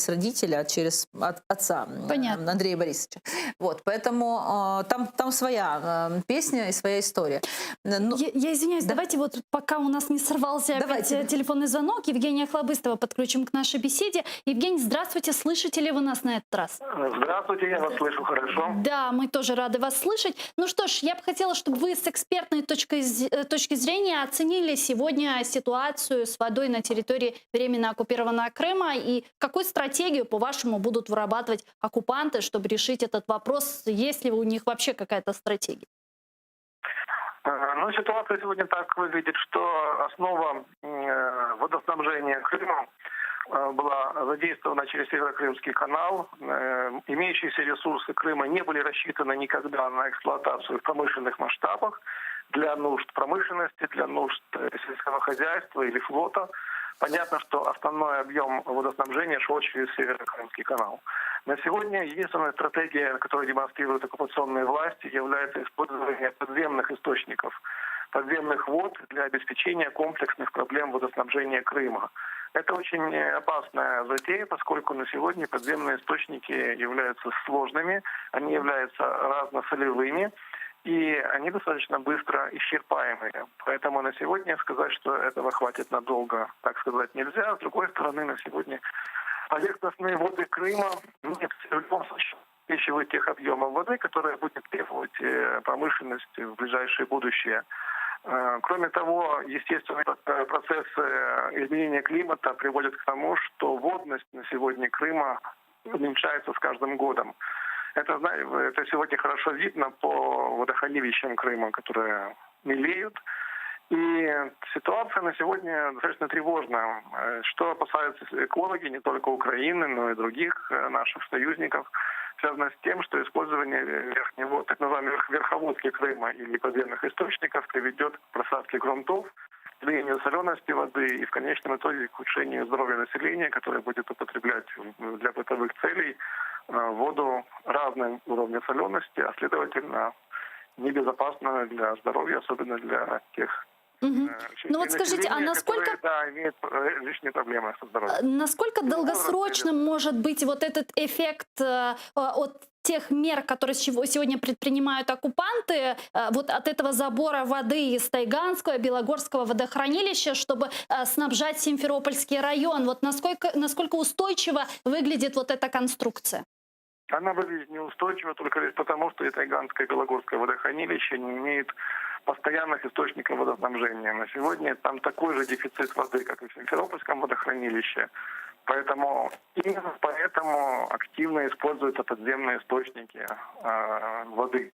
родителя, через отца. Понятно. Андрея Борисовича. Вот, поэтому там своя песня и своя история. Но... Я извиняюсь, давайте вот пока у нас не сорвался опять телефонный звонок, Евгения Хлобыстова подключим к нашей беседе. Евгений, здравствуйте, слышите ли вы нас на этот раз? Здравствуйте, я вас слышу хорошо. Да, мы тоже рады вас слышать. Ну что ж, я бы хотела, чтобы вы с экспертной точки зрения оценили сегодня ситуацию с водой на территории временно оккупированного Крыма и какую стратегию, по-вашему, будут вырабатывать оккупанты, чтобы решить этот вопрос, есть ли у них вообще какая-то стратегия? Ну, ситуация сегодня так выглядит, что основа водоснабжения Крыма была задействована через Северокрымский канал. Имеющиеся ресурсы Крыма не были рассчитаны никогда на эксплуатацию в промышленных масштабах для нужд промышленности, для нужд сельского хозяйства или флота. Понятно, что основной объем водоснабжения шел через Северокрымский канал. На сегодня единственная стратегия, которую демонстрируют оккупационные власти, является использование подземных источников, подземных вод для обеспечения комплексных проблем водоснабжения Крыма. Это очень опасная затея, поскольку на сегодня подземные источники являются сложными, они являются разносолевыми, и они достаточно быстро исчерпаемые. Поэтому на сегодня сказать, что этого хватит надолго, так сказать, нельзя. С другой стороны, на сегодня поверхностные воды Крыма нет в любом случае обеспечивают тех объемов воды, которые будет требовать промышленность в ближайшее будущее. Кроме того, естественно, процессы изменения климата приводят к тому, что водность на сегодня Крыма уменьшается с каждым годом. Это сегодня хорошо видно по водохранилищам Крыма, которые мелеют. И ситуация на сегодня достаточно тревожная. Что опасаются экологи не только Украины, но и других наших союзников, связано с тем, что использование верхнего, так называемых верховодки Крыма или подземных источников приведет к просадке грунтов, снижению солености воды и в конечном итоге к ухудшению здоровья населения, которое будет употреблять для бытовых целей воду разным уровнем солености, а следовательно небезопасно для здоровья, особенно для тех. Ну вот скажите, а насколько... Да, имеют лишние проблемы со здоровьем. Насколько долгосрочным может быть вот этот эффект от тех мер, которые сегодня предпринимают оккупанты, вот от этого забора воды из Тайганского, Белогорского водохранилища, чтобы снабжать Симферопольский район. Вот насколько устойчиво выглядит вот эта конструкция? Она выглядит неустойчиво только лишь потому, что и Тайганское, и Белогорское водохранилище не имеют постоянных источников водоснабжения. На сегодня там такой же дефицит воды, как и в Симферопольском водохранилище. Именно поэтому активно используются подземные источники воды.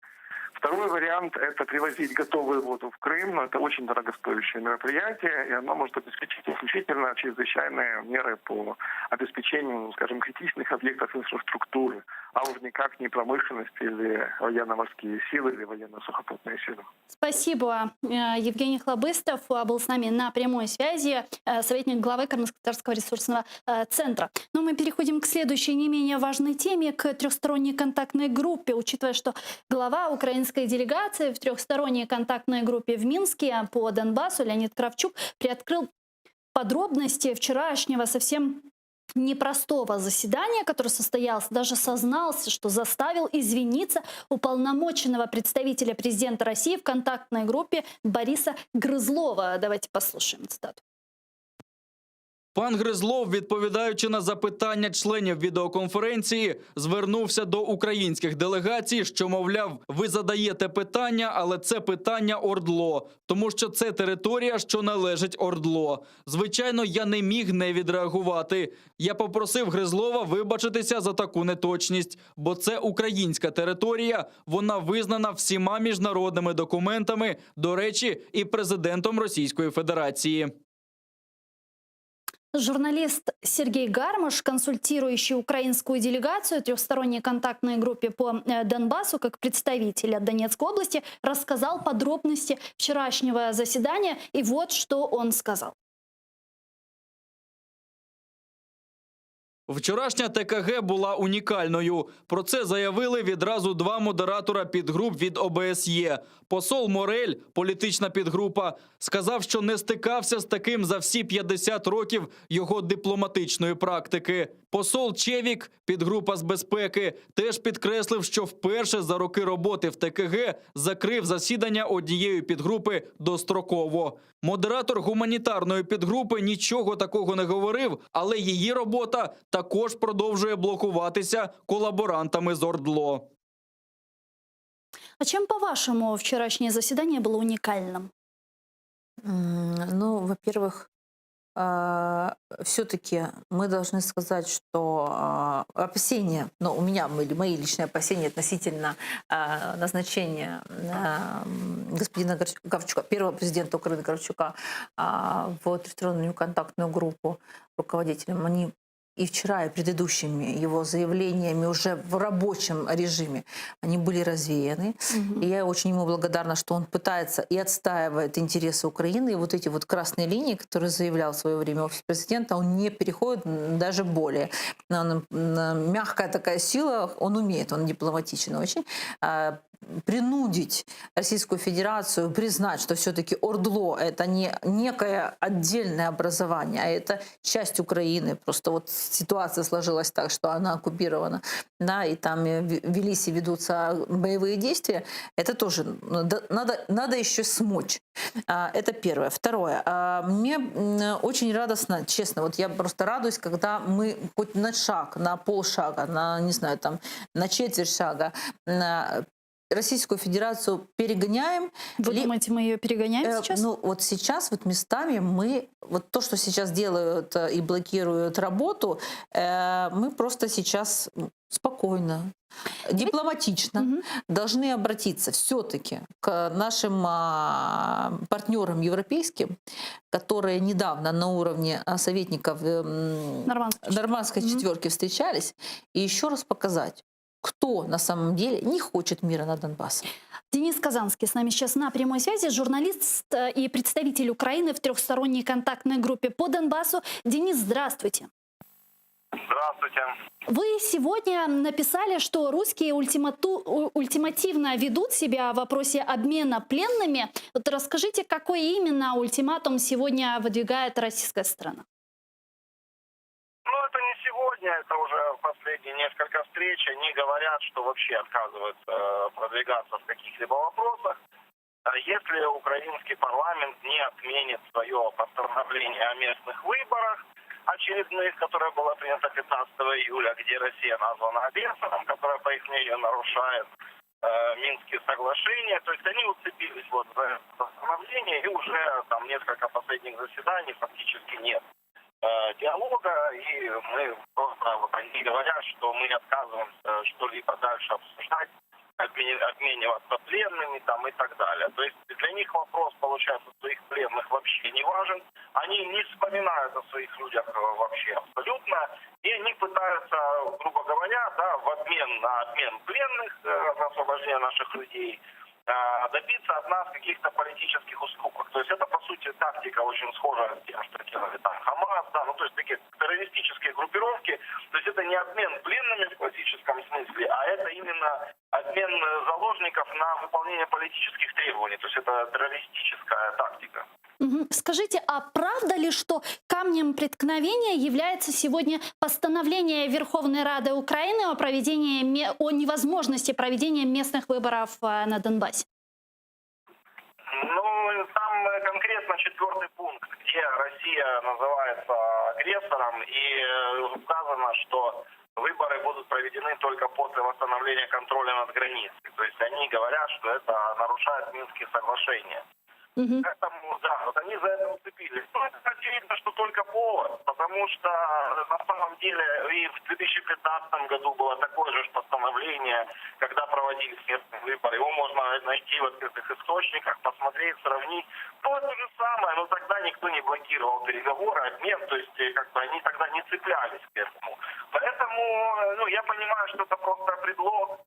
Второй вариант – это привозить готовую воду в Крым, но это очень дорогостоящее мероприятие, и оно может обеспечить исключительно чрезвычайные меры по обеспечению, скажем, критичных объектов инфраструктуры, а уж никак не промышленность или военно-морские силы или военно-сухопутные силы. Спасибо. Евгений Хлобыстов был с нами на прямой связи, советник главы Крымско-Татарского ресурсного центра. Но мы переходим к следующей не менее важной теме, к трехсторонней контактной группе, учитывая, что глава украинской делегации в трехсторонней контактной группе в Минске по Донбассу Леонид Кравчук приоткрыл подробности вчерашнего совсем непростого заседания, которое состоялось, даже сознался, что заставил извиниться уполномоченного представителя президента России в контактной группе Бориса Грызлова. Давайте послушаем цитату. Пан Гризлов, відповідаючи на запитання членів відеоконференції, звернувся до українських делегацій, що, мовляв, ви задаєте питання, але це питання ОРДЛО, тому що це територія, що належить ОРДЛО. Звичайно, я не міг не відреагувати. Я попросив Гризлова вибачитися за таку неточність, бо це українська територія, вона визнана всіма міжнародними документами, до речі, і президентом Російської Федерації. Журналист Сергей Гармаш, консультирующий украинскую делегацию трехсторонней контактной группе по Донбассу как представитель от Донецкой области, рассказал подробности вчерашнего заседания. И вот что он сказал. Вчорашня ТКГ була унікальною. Про це заявили відразу два модератора підгруп від ОБСЄ. Посол Морель, політична підгрупа, сказав, що не стикався з таким за всі 50 років його дипломатичної практики. Посол Чевік, підгрупа з безпеки, теж підкреслив, що вперше за роки роботи в ТКГ закрив засідання однієї підгрупи достроково. Модератор гуманітарної підгрупи нічого такого не говорив, але її робота також продовжує блокуватися колаборантами з ОРДЛО. А чем, по-вашему, вчерашнее заседание было уникальным? Ну, во-первых, все-таки мы должны сказать, что опасения, ну, у меня мои личные опасения относительно назначения господина Кравчука, первого президента Украины Кравчука, в трехстороннюю контактную группу руководителем, они и вчера, и предыдущими его заявлениями уже в рабочем режиме, они были развеяны. И я очень ему благодарна, что он пытается и отстаивает интересы Украины. И вот эти вот красные линии, которые заявлял в свое время офис президента, он не переходит даже более. Мягкая такая сила, он умеет, он дипломатичен очень. Принудить Российскую Федерацию признать, что все-таки ОРДЛО — это не некое отдельное образование, а это часть Украины. Просто вот ситуация сложилась так, что она оккупирована, да, и там велись и ведутся боевые действия. Это тоже надо еще смочь. Это первое. Второе. Мне очень радостно, честно, вот я просто радуюсь, когда мы хоть на шаг, на полшага, на, не знаю, там, на четверть шага Российскую Федерацию перегоняем. Вы думаете, мы ее перегоняем сейчас? Ну, вот сейчас вот местами мы, вот то, что сейчас делают и блокируют работу, мы просто сейчас спокойно, дипломатично должны обратиться все-таки к нашим партнерам европейским, которые недавно на уровне советников Нормандской четверки встречались, и еще раз показать, кто на самом деле не хочет мира на Донбассе. Денис Казанский с нами сейчас на прямой связи, журналист и представитель Украины в трехсторонней контактной группе по Донбассу. Денис, здравствуйте. Здравствуйте. Вы сегодня написали, что русские ультимативно ведут себя в вопросе обмена пленными. Вот расскажите, какой именно ультиматум сегодня выдвигает российская сторона? Ну, это не сегодня. сегодня, это уже последние несколько встреч, они говорят, что вообще отказываются продвигаться в каких-либо вопросах. Если украинский парламент не отменит свое постановление о местных выборах очередных, которое было принято 15 июля, где Россия названа агрессором, которая, по их мнению, нарушает Минские соглашения, то есть они уцепились вот за это постановление, и уже там несколько последних заседаний фактически нет диалога, и мы просто, вот они говорят, что мы отказываемся что-либо дальше обсуждать, обмениваться пленными там и так далее. То есть для них вопрос, получается, своих пленных вообще не важен. Они не вспоминают о своих людях вообще абсолютно. И они пытаются, грубо говоря, да, в обмен на обмен пленных, на освобождение наших людей, добиться от нас каких-то политических уступок. То есть это, по сути, тактика очень схожа с тем, что делали там Хамас, да, ну то есть такие террористические группировки. То есть это не обмен пленными в классическом смысле, а это именно обмен заложников на выполнение политических требований. То есть это террористическая тактика. Скажите, а правда ли, что камнем преткновения является сегодня постановление Верховной Рады Украины о невозможности проведения местных выборов на Донбассе? Ну, там конкретно 4-й пункт, где Россия называется агрессором, и указано, что выборы будут проведены только после восстановления контроля над границей. То есть они говорят, что это нарушает Минские соглашения. Поэтому, да, вот они за это уцепились. Но это очевидно, что только повод, потому что на самом деле и в 2015 году было такое же постановление, когда проводились местные выборы. Его можно найти в открытых источниках, посмотреть, сравнить. Ну, это же самое, но тогда никто не блокировал переговоры, обмен, то есть как-то они тогда не цеплялись к этому. Поэтому, ну, я понимаю, что это просто предлог.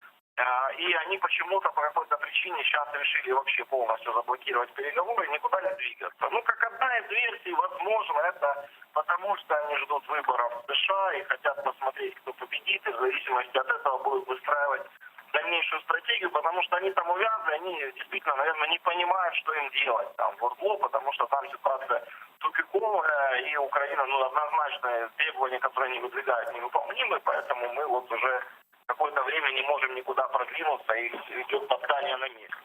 И они почему-то по какой-то причине сейчас решили вообще полностью заблокировать переговоры и никуда не двигаться. Ну, как одна из версий, возможно, это потому, что они ждут выборов в США и хотят посмотреть, кто победит, и в зависимости от этого будут выстраивать дальнейшую стратегию, потому что они там увязаны, они действительно, наверное, не понимают, что им делать там в ОРГЛО, потому что там ситуация тупиковая, и Украина, ну, однозначно требования, которые они выдвигают, невыполнимы, поэтому мы вот уже какое-то время не можем никуда продвинуться, и идет топтание на месте.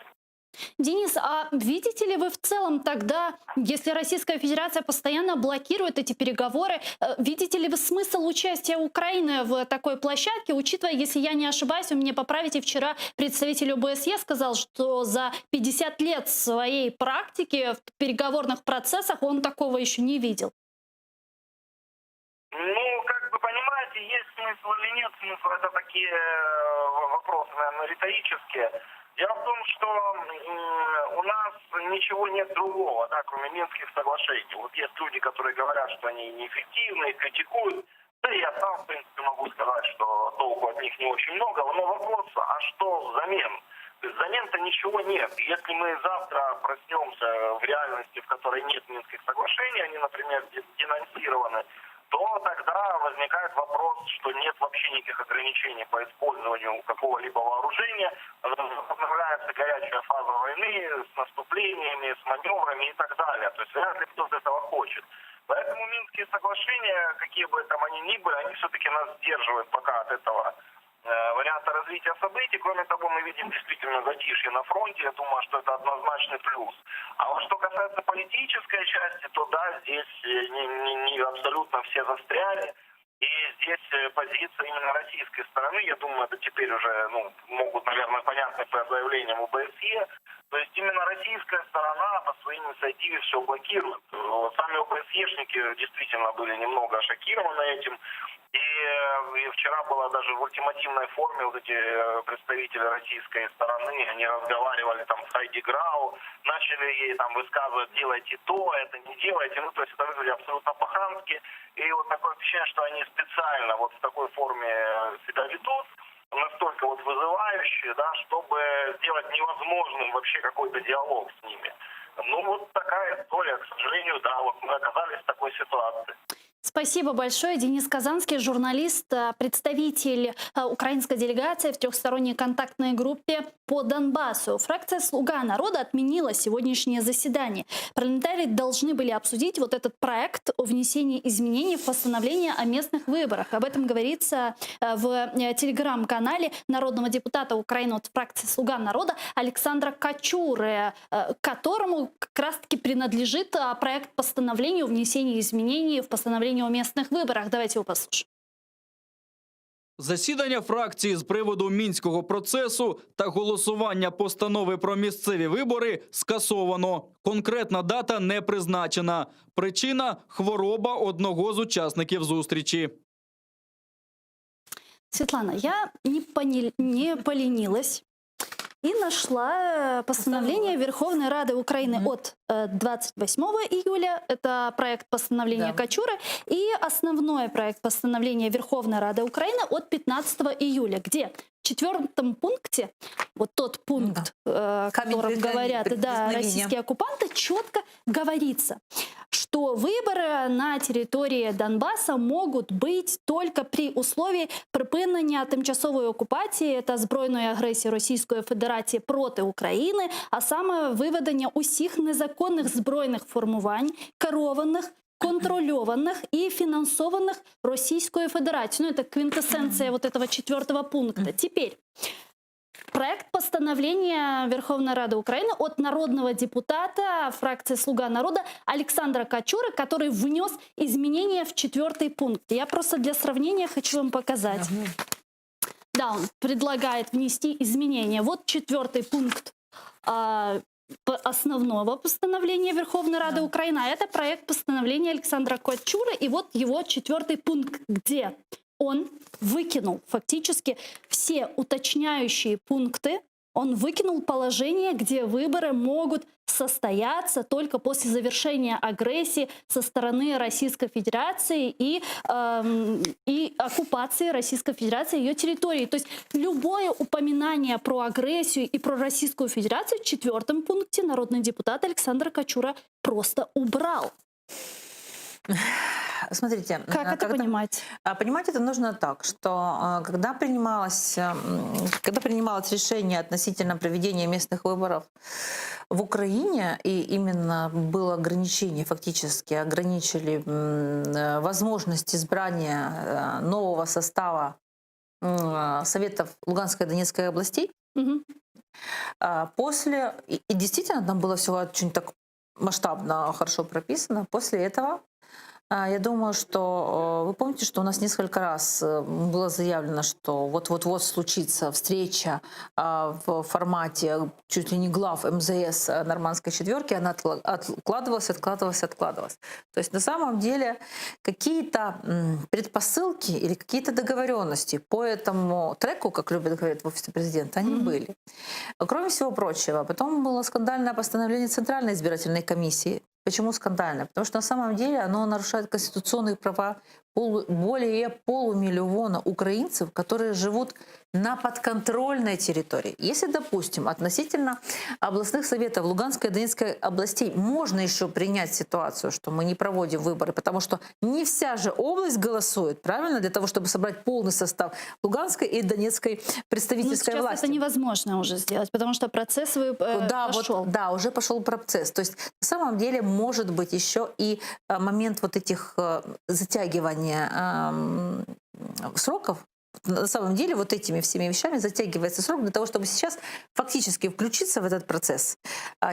Денис, а видите ли вы в целом тогда, если Российская Федерация постоянно блокирует эти переговоры, видите ли вы смысл участия Украины в такой площадке, учитывая, если я не ошибаюсь, вы меня поправите, вчера представитель ОБСЕ сказал, что за 50 лет своей практики в переговорных процессах он такого еще не видел? Ну, как вы понимаете, есть смысл или нет смысла, это такие вопросы, наверное, риторические. Дело в том, что у нас ничего нет другого, да, кроме Минских соглашений. Вот есть люди, которые говорят, что они неэффективны, критикуют. Да и я сам, в принципе, могу сказать, что толку от них не очень много. Но вопрос, а что взамен? Взамен-то ничего нет. Если мы завтра проснемся в реальности, в которой нет Минских соглашений, они, например, денонсированы, то тогда возникает вопрос, что нет вообще никаких ограничений по использованию какого-либо вооружения. Возобновляется горячая фаза войны с наступлениями, с маневрами и так далее. То есть вряд ли кто-то этого хочет. Поэтому Минские соглашения, какие бы там они ни были, они все-таки нас сдерживают пока от этого варианта развития событий. Кроме того, мы видим действительно затишье на фронте. Я думаю, что это однозначный плюс. А вот что касается политической части, то да, здесь не абсолютно все застряли. И здесь позиция именно российской стороны, я думаю, это теперь уже могут, наверное, понятно по заявлениям ОБСЕ. То есть именно российская сторона по своей инициативе все блокирует. Сами ОБСЕшники действительно были немного шокированы этим. И вчера было даже в ультимативной форме вот эти представители российской стороны, они разговаривали там с Хайди Грау, начали ей там высказывать: делайте то, это не делайте. Ну, то есть это выглядит абсолютно по-хамски. И вот такое ощущение, что они специально вот в такой форме себя ведут, настолько вот вызывающие, да, чтобы сделать невозможным вообще какой-то диалог с ними. Ну, вот такая история, к сожалению, да, вот мы оказались в такой ситуации. Спасибо большое. Денис Казанский, журналист, представитель украинской делегации в трехсторонней контактной группе по Донбассу. Фракция «Слуга народа» отменила сегодняшнее заседание. Парламентарии должны были обсудить вот этот проект о внесении изменений в постановление о местных выборах. Об этом говорится в телеграм-канале народного депутата Украины от фракции «Слуга народа» Александра Качуры, которому как раз-таки принадлежит проект постановления о внесении изменений в постановление о местных выборах. Давайте его послушаем. Засідання фракції з приводу Мінського процесу та голосування постанови про місцеві вибори скасовано. Конкретна дата не призначена. Причина – хвороба одного з учасників зустрічі. Светлана, я не поленилась и нашла постановление Верховной Рады Украины от 28 июля. Это проект постановления Качуры. И основной проект постановления Верховной Рады Украины от 15 июля, где в 4 пункте, вот тот пункт, о котором говорят российские оккупанты, четко говорится, что выборы на территории Донбасса могут быть только при условии припинення тимчасової окупації та збройної агресії Російської Федерації проти України, а саме виведення усіх незаконних збройних формувань, керованих, контролированных и финансованных Российской Федерацией. Ну, это квинтэссенция вот этого 4 пункта. Теперь проект постановления Верховной Рады Украины от народного депутата фракции «Слуга народа» Александра Качуры, который внес изменения в 4 пункт. Я просто для сравнения хочу вам показать. Да, он предлагает внести изменения. Вот 4 пункт основного постановления Верховной Рады Украины, а это проект постановления Александра Качуры, и вот его 4 пункт, где он выкинул фактически все уточняющие пункты, он выкинул положение, где выборы могут состояться только после завершения агрессии со стороны Российской Федерации и оккупации Российской Федерации ее территории. То есть любое упоминание про агрессию и про Российскую Федерацию в 4 пункте народный депутат Александр Качура просто убрал. Смотрите, как это понимать? Понимать это нужно так, что когда принималось решение относительно проведения местных выборов в Украине, и именно было ограничение, фактически ограничили возможность избрания нового состава Советов Луганской и Донецкой областей, после, и действительно там было все очень так масштабно, хорошо прописано, после этого я думаю, что вы помните, что у нас несколько раз было заявлено, что вот-вот случится встреча в формате чуть ли не глав МЗС Нормандской четверки, она откладывалась. То есть на самом деле какие-то предпосылки или какие-то договоренности по этому треку, как любят говорить в офисе президента, они были. Кроме всего прочего, потом было скандальное постановление Центральной избирательной комиссии. Почему скандально? Потому что на самом деле оно нарушает конституционные права более полумиллиона украинцев, которые живут на подконтрольной территории. Если, допустим, относительно областных советов Луганской и Донецкой областей можно еще принять ситуацию, что мы не проводим выборы, потому что не вся же область голосует, правильно, для того, чтобы собрать полный состав Луганской и Донецкой представительской сейчас власти. Это невозможно уже сделать, потому что процесс пошел. Да, уже пошел процесс. То есть на самом деле может быть еще и момент вот этих затягивания сроков. На самом деле вот этими всеми вещами затягивается срок для того, чтобы сейчас фактически включиться в этот процесс,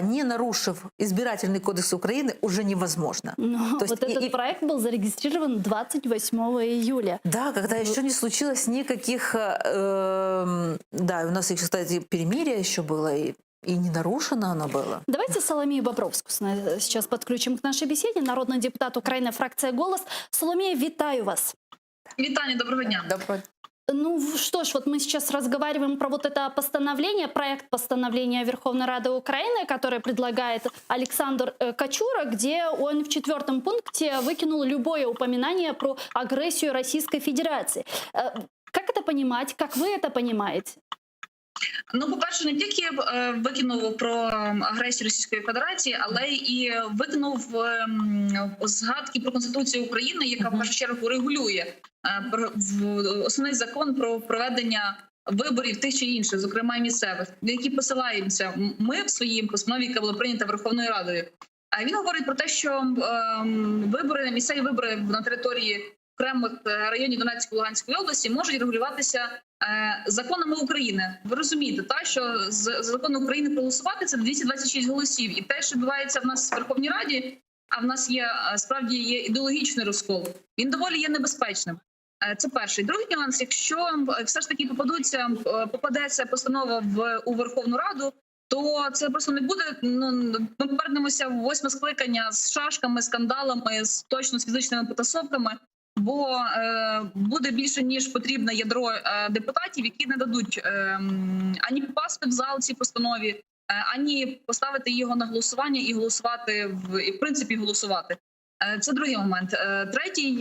не нарушив избирательный кодекс Украины, уже невозможно. Но То есть вот этот проект был зарегистрирован 28 июля. Да, когда еще не случилось никаких... да, у нас, кстати, перемирие еще было, и не нарушено оно было. Давайте Соломею Бобровскую сейчас подключим к нашей беседе. Народный депутат Украины, фракция «Голос». Соломея, витаю вас. Витание, доброго дня. Доброго. Ну что ж, вот мы сейчас разговариваем про вот это постановление, проект постановления Верховной Рады Украины, который предлагает Александр Качура, где он в 4 пункте выкинул любое упоминание про агрессию Российской Федерации. Как это понимать? Как вы это понимаете? Ну, по-перше, не тільки викинув про агресію Російської Федерації, але і викинув згадки про Конституцію України, яка в першу чергу регулює основний закон про проведення виборів тих чи інших, зокрема місцевих, на які посилаємося ми в своїй постанові, яка була прийнята Верховною Радою. А він говорить про те, що місцеві вибори на території окремих районів Донецької та Луганської області можуть регулюватися законами України. Ви розумієте, що з закону України проголосувати – це 226 голосів. І те, що відбувається в нас в Верховній Раді, а в нас справді є ідеологічний розкол, він доволі є небезпечним. Це перший. Другий нюанс, якщо все ж таки попадеться постанова у Верховну Раду, то це просто не буде, ми повернемося в 8 скликання з шашками, скандалами, точно з фізичними потасовками, бо буде більше, ніж потрібне ядро депутатів, які не дадуть ані попасти в зал цій постанові, ані поставити його на голосування і голосувати, в принципі, голосувати. Це другий момент. Третій,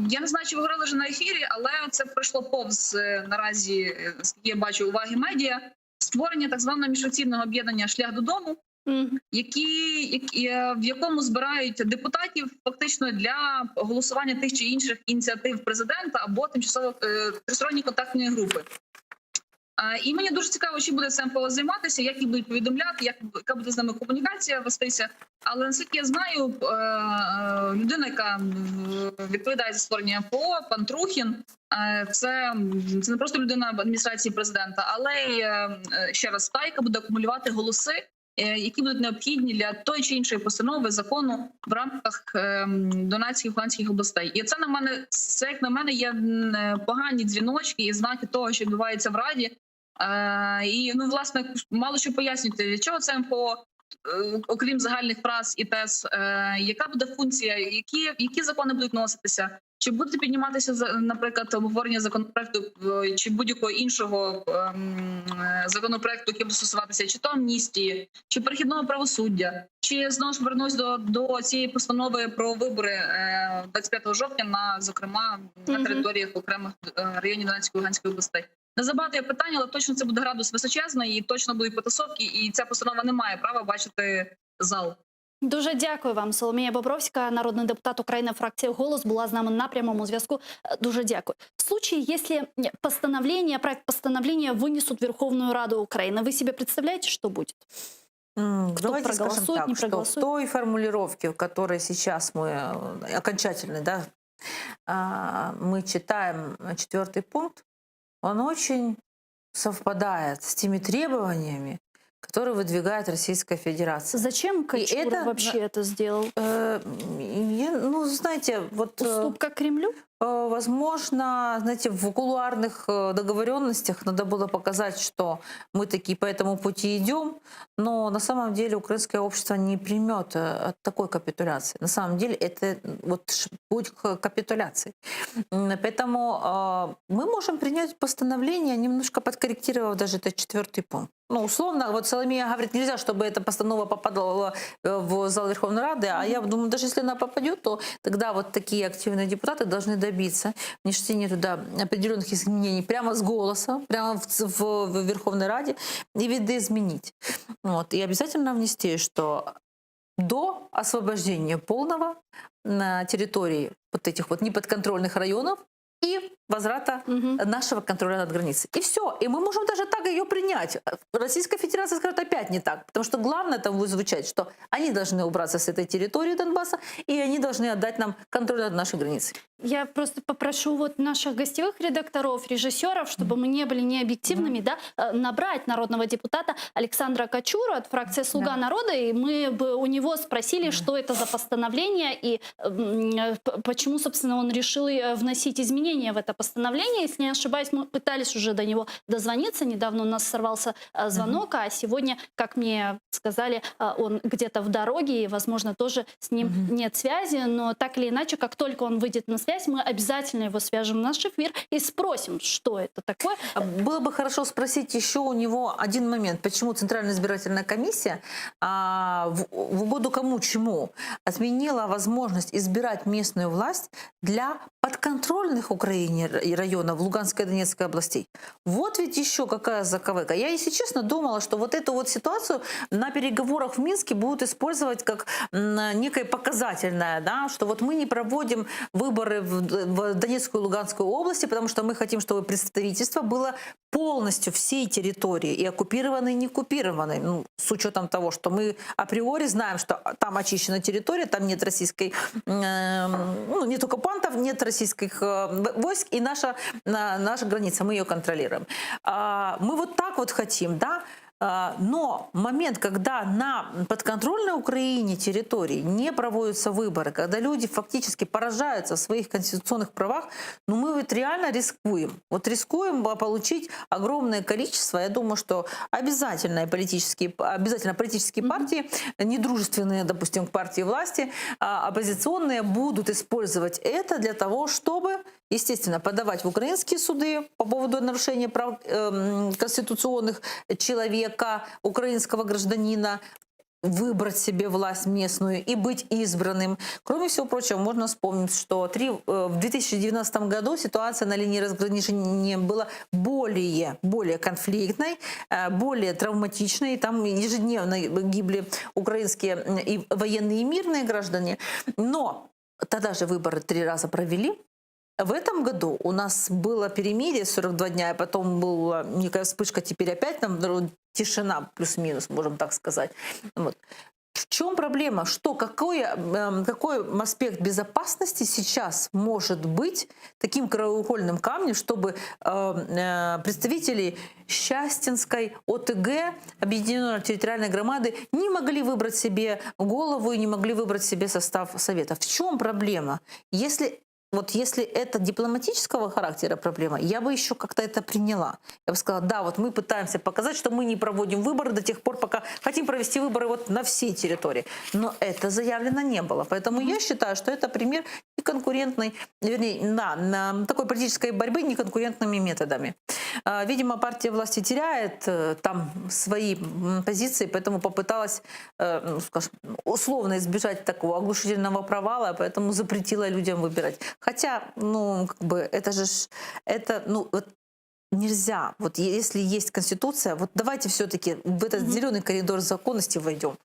я не знаю, чи ви говорили вже на ефірі, але це пройшло повз наразі, скільки я бачу, уваги медіа, створення так званого міжфракційного об'єднання «Шлях додому», в якому збирають депутатів фактично для голосування тих чи інших ініціатив президента або тристоронньої контактної групи. І мені дуже цікаво, чи буде цим займатися, як їх будуть повідомляти, яка буде з ними комунікація вестися. Але наскільки я знаю, людина, яка відповідає за створення МФО, пан Трухін, це не просто людина адміністрації президента, але й, ще раз, та, яка буде акумулювати голоси, які будуть необхідні для тої чи іншої постанови, закону в рамках Донецьких і Луганських областей. І це, як на мене, є погані дзвіночки і знаки того, що відбувається в Раді. І, власне, мало що пояснювати, від чого це МФО, окрім загальних фраз і тез, яка буде функція, які закони будуть носитися, чи буде підніматися, наприклад, обговорення законопроекту чи будь-якого іншого законопроекту, який буде стосуватися чи то амністії, чи перехідного правосуддя, чи знову ж вернусь до цієї постанови про вибори 25 жовтня, зокрема, на територіях окремих районів Донецької та Луганської областей. Не забагато є питань, але точно це буде градус височезний, і точно будуть потасовки, і ця постанова не має права бачити зал. Дуже дякую вам, Соломія Бобровська, народний депутат України, фракція «Голос», була з нами на прямому зв'язку. Дуже дякую. В случае, если проект постановления вынесут в Верховную Раду Украины, вы себе представляете, что будет? Давайте скажем так, что в той формулировке, в которой сейчас мы окончательно, мы читаем 4-й пункт, он очень совпадает с теми требованиями, которые выдвигает Российская Федерация. Зачем Качура вообще это сделал? Знаете, уступка Кремлю? Возможно, знаете, в кулуарных договоренностях надо было показать, что мы таки по этому пути идем, но на самом деле украинское общество не примет такой капитуляции. На самом деле это путь к капитуляции. Поэтому мы можем принять постановление, немножко подкорректировав даже этот 4-й пункт. Условно, Соломия говорит, нельзя, чтобы эта постанова попадала в зал Верховной Рады, а я думаю, даже если она попадет, то тогда такие активные депутаты должны добиться внесения туда определенных изменений прямо с голоса, прямо в Верховной Раде и видоизменить. И обязательно внести, что до освобождения полного на территории этих неподконтрольных районов и возврата нашего контроля над границей. И все. И мы можем даже так ее принять. Российская Федерация скажет опять не так. Потому что главное там будет звучать, что они должны убраться с этой территории Донбасса, и они должны отдать нам контроль над нашей границей. Я просто попрошу наших гостевых редакторов, режиссеров, чтобы мы не были необъективными, набрать народного депутата Александра Качуру от фракции «Слуга народа», и мы бы у него спросили, что это за постановление, и почему, собственно, он решил вносить изменения в это постановление. Если не ошибаюсь, мы пытались уже до него дозвониться. Недавно у нас сорвался звонок, а сегодня, как мне сказали, он где-то в дороге, и, возможно, тоже с ним нет связи. Но так или иначе, как только он выйдет на связь, мы обязательно его свяжем в наш эфир и спросим, что это такое. Было бы хорошо спросить еще у него один момент. Почему Центральная избирательная комиссия в угоду кому, чему отменила возможность избирать местную власть для подконтрольных Украине районов Луганской и Донецкой областей. Вот ведь еще какая заковыка. Я, если честно, думала, что вот эту вот ситуацию на переговорах в Минске будут использовать как некое показательное, да, что вот мы не проводим выборы в Донецкую и Луганскую области, потому что мы хотим, чтобы представительство было полностью всей территории, и оккупированной, и не оккупированной, ну, с учетом того, что мы априори знаем, что там очищена территория, там нет российской, ну, нет оккупантов, нет российских войск, и наша граница, мы ее контролируем. Мы вот так вот хотим, да, но момент, когда на подконтрольной Украине территории не проводятся выборы, когда люди фактически поражаются в своих конституционных правах, ну мы вот реально рискуем. Вот рискуем получить огромное количество. Я думаю, что обязательно политические партии, недружественные, допустим, к партии власти, оппозиционные, будут использовать это для того, чтобы, естественно, подавать в украинские суды по поводу нарушения прав конституционных человека, украинского гражданина, выбрать себе власть местную и быть избранным. Кроме всего прочего, можно вспомнить, что в 2019 году ситуация на линии разграничения была более конфликтной, более травматичной. Там ежедневно гибли украинские и военные, и мирные граждане. Но тогда же выборы 3 раза провели. В этом году у нас было перемирие 42 дня, а потом была некая вспышка, теперь опять там тишина, плюс-минус, можем так сказать. Вот. В чем проблема? Какой аспект безопасности сейчас может быть таким краеугольным камнем, чтобы представители Щастинской ОТГ, Объединенной территориальной громады, не могли выбрать себе голову и не могли выбрать себе состав совета? В чем проблема? Если это дипломатического характера проблема, я бы еще как-то это приняла. Я бы сказала, да, вот мы пытаемся показать, что мы не проводим выборы до тех пор, пока хотим провести выборы вот на всей территории. Но это заявлено не было. Поэтому я считаю, что это пример неконкурентной, вернее, на такой политической борьбы неконкурентными методами. Видимо, партия власти теряет там свои позиции, поэтому попыталась, скажем, условно избежать такого оглушительного провала, поэтому запретила людям выбирать. Хотя, вот нельзя. Вот если есть Конституция, вот давайте все-таки в этот зеленый коридор законности войдем.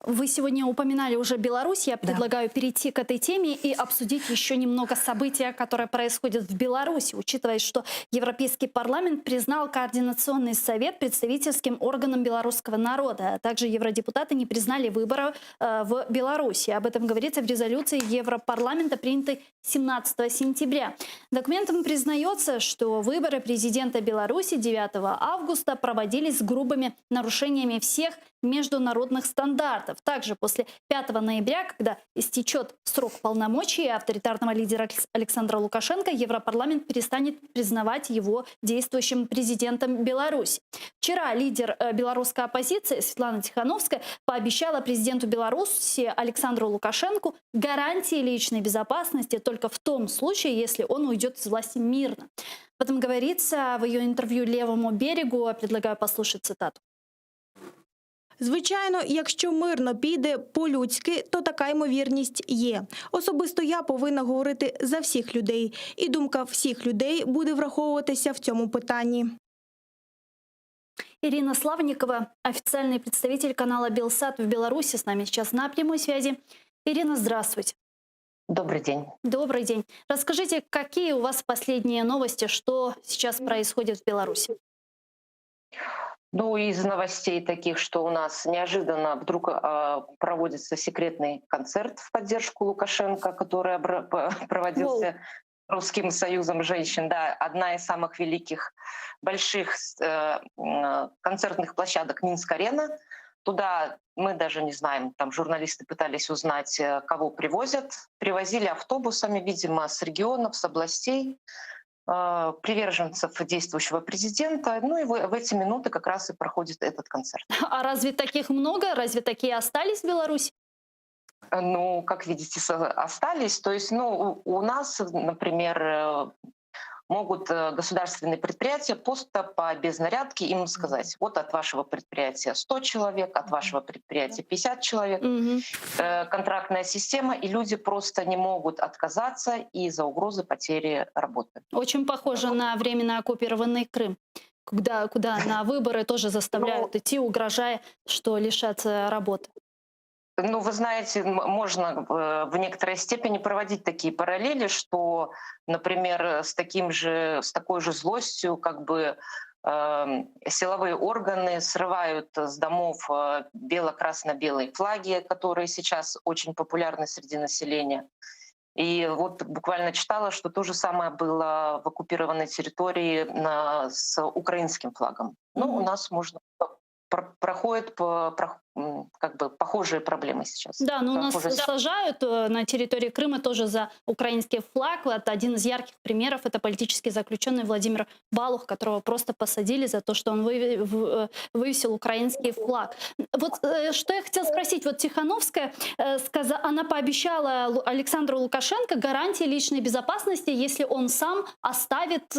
Вы сегодня упоминали уже Беларусь. Я предлагаю перейти к этой теме и обсудить еще немного события, которые происходят в Беларуси, учитывая, что Европейский парламент признал Координационный совет представительским органом белорусского народа. А также евродепутаты не признали выборы в Беларуси. Об этом говорится в резолюции Европарламента, принятой 17 сентября. Документом признается, что выборы президента Беларуси 9 августа проводились с грубыми нарушениями всех международных стандартов. Также после 5 ноября, когда истечет срок полномочий авторитарного лидера Александра Лукашенко, Европарламент перестанет признавать его действующим президентом Беларуси. Вчера лидер белорусской оппозиции Светлана Тихановская пообещала президенту Беларуси Александру Лукашенко гарантии личной безопасности только в том случае, если он уйдет из власти мирно. Об этом говорится в ее интервью «Левому берегу». Предлагаю послушать цитату. Звичайно, якщо мирно піде по-людськи, то така ймовірність є. Особисто я повинна говорити за всіх людей. І думка всіх людей буде враховуватися в цьому питанні. Ирина Славникова, официальный представитель канала «Белсат» в Беларуси, с нами сейчас на прямой связи. Ирина, здравствуйте. Добрый день. Добрый день. Расскажите, какие у вас последние новости, что сейчас происходит в Беларуси? Ну, из новостей таких, что у нас неожиданно вдруг проводится секретный концерт в поддержку Лукашенко, который проводился Русским союзом женщин. Да, одна из самых великих, больших концертных площадок Минск-арена. Туда мы даже не знаем, там журналисты пытались узнать, кого привозят. Привозили автобусами, видимо, с регионов, с областей, приверженцев действующего президента. Ну и в эти минуты как раз и проходит этот концерт. А разве таких много? Разве такие остались в Беларуси? Ну, как видите, остались. То есть, ну, у нас, например, могут государственные предприятия просто по безнарядке им сказать: вот от вашего предприятия 100 человек, от вашего предприятия 50 человек. Контрактная система, и люди просто не могут отказаться из-за угрозы потери работы. Очень похоже на временно оккупированный Крым, куда на выборы тоже заставляют идти, угрожая, что лишатся работы. Ну, вы знаете, можно в некоторой степени проводить такие параллели, что, например, с такой же злостью как бы силовые органы срывают с домов бело-красно-белые флаги, которые сейчас очень популярны среди населения. И вот буквально читала, что то же самое было в оккупированной территории с украинским флагом. Ну, у нас проходят как бы похожие проблемы сейчас. Да, но у нас сажают на территории Крыма тоже за украинский флаг. Вот один из ярких примеров — это политический заключенный Владимир Балух, которого просто посадили за то, что он вывесил украинский флаг. Вот что я хотела спросить. Вот Тихановская, она пообещала Александру Лукашенко гарантии личной безопасности, если он сам оставит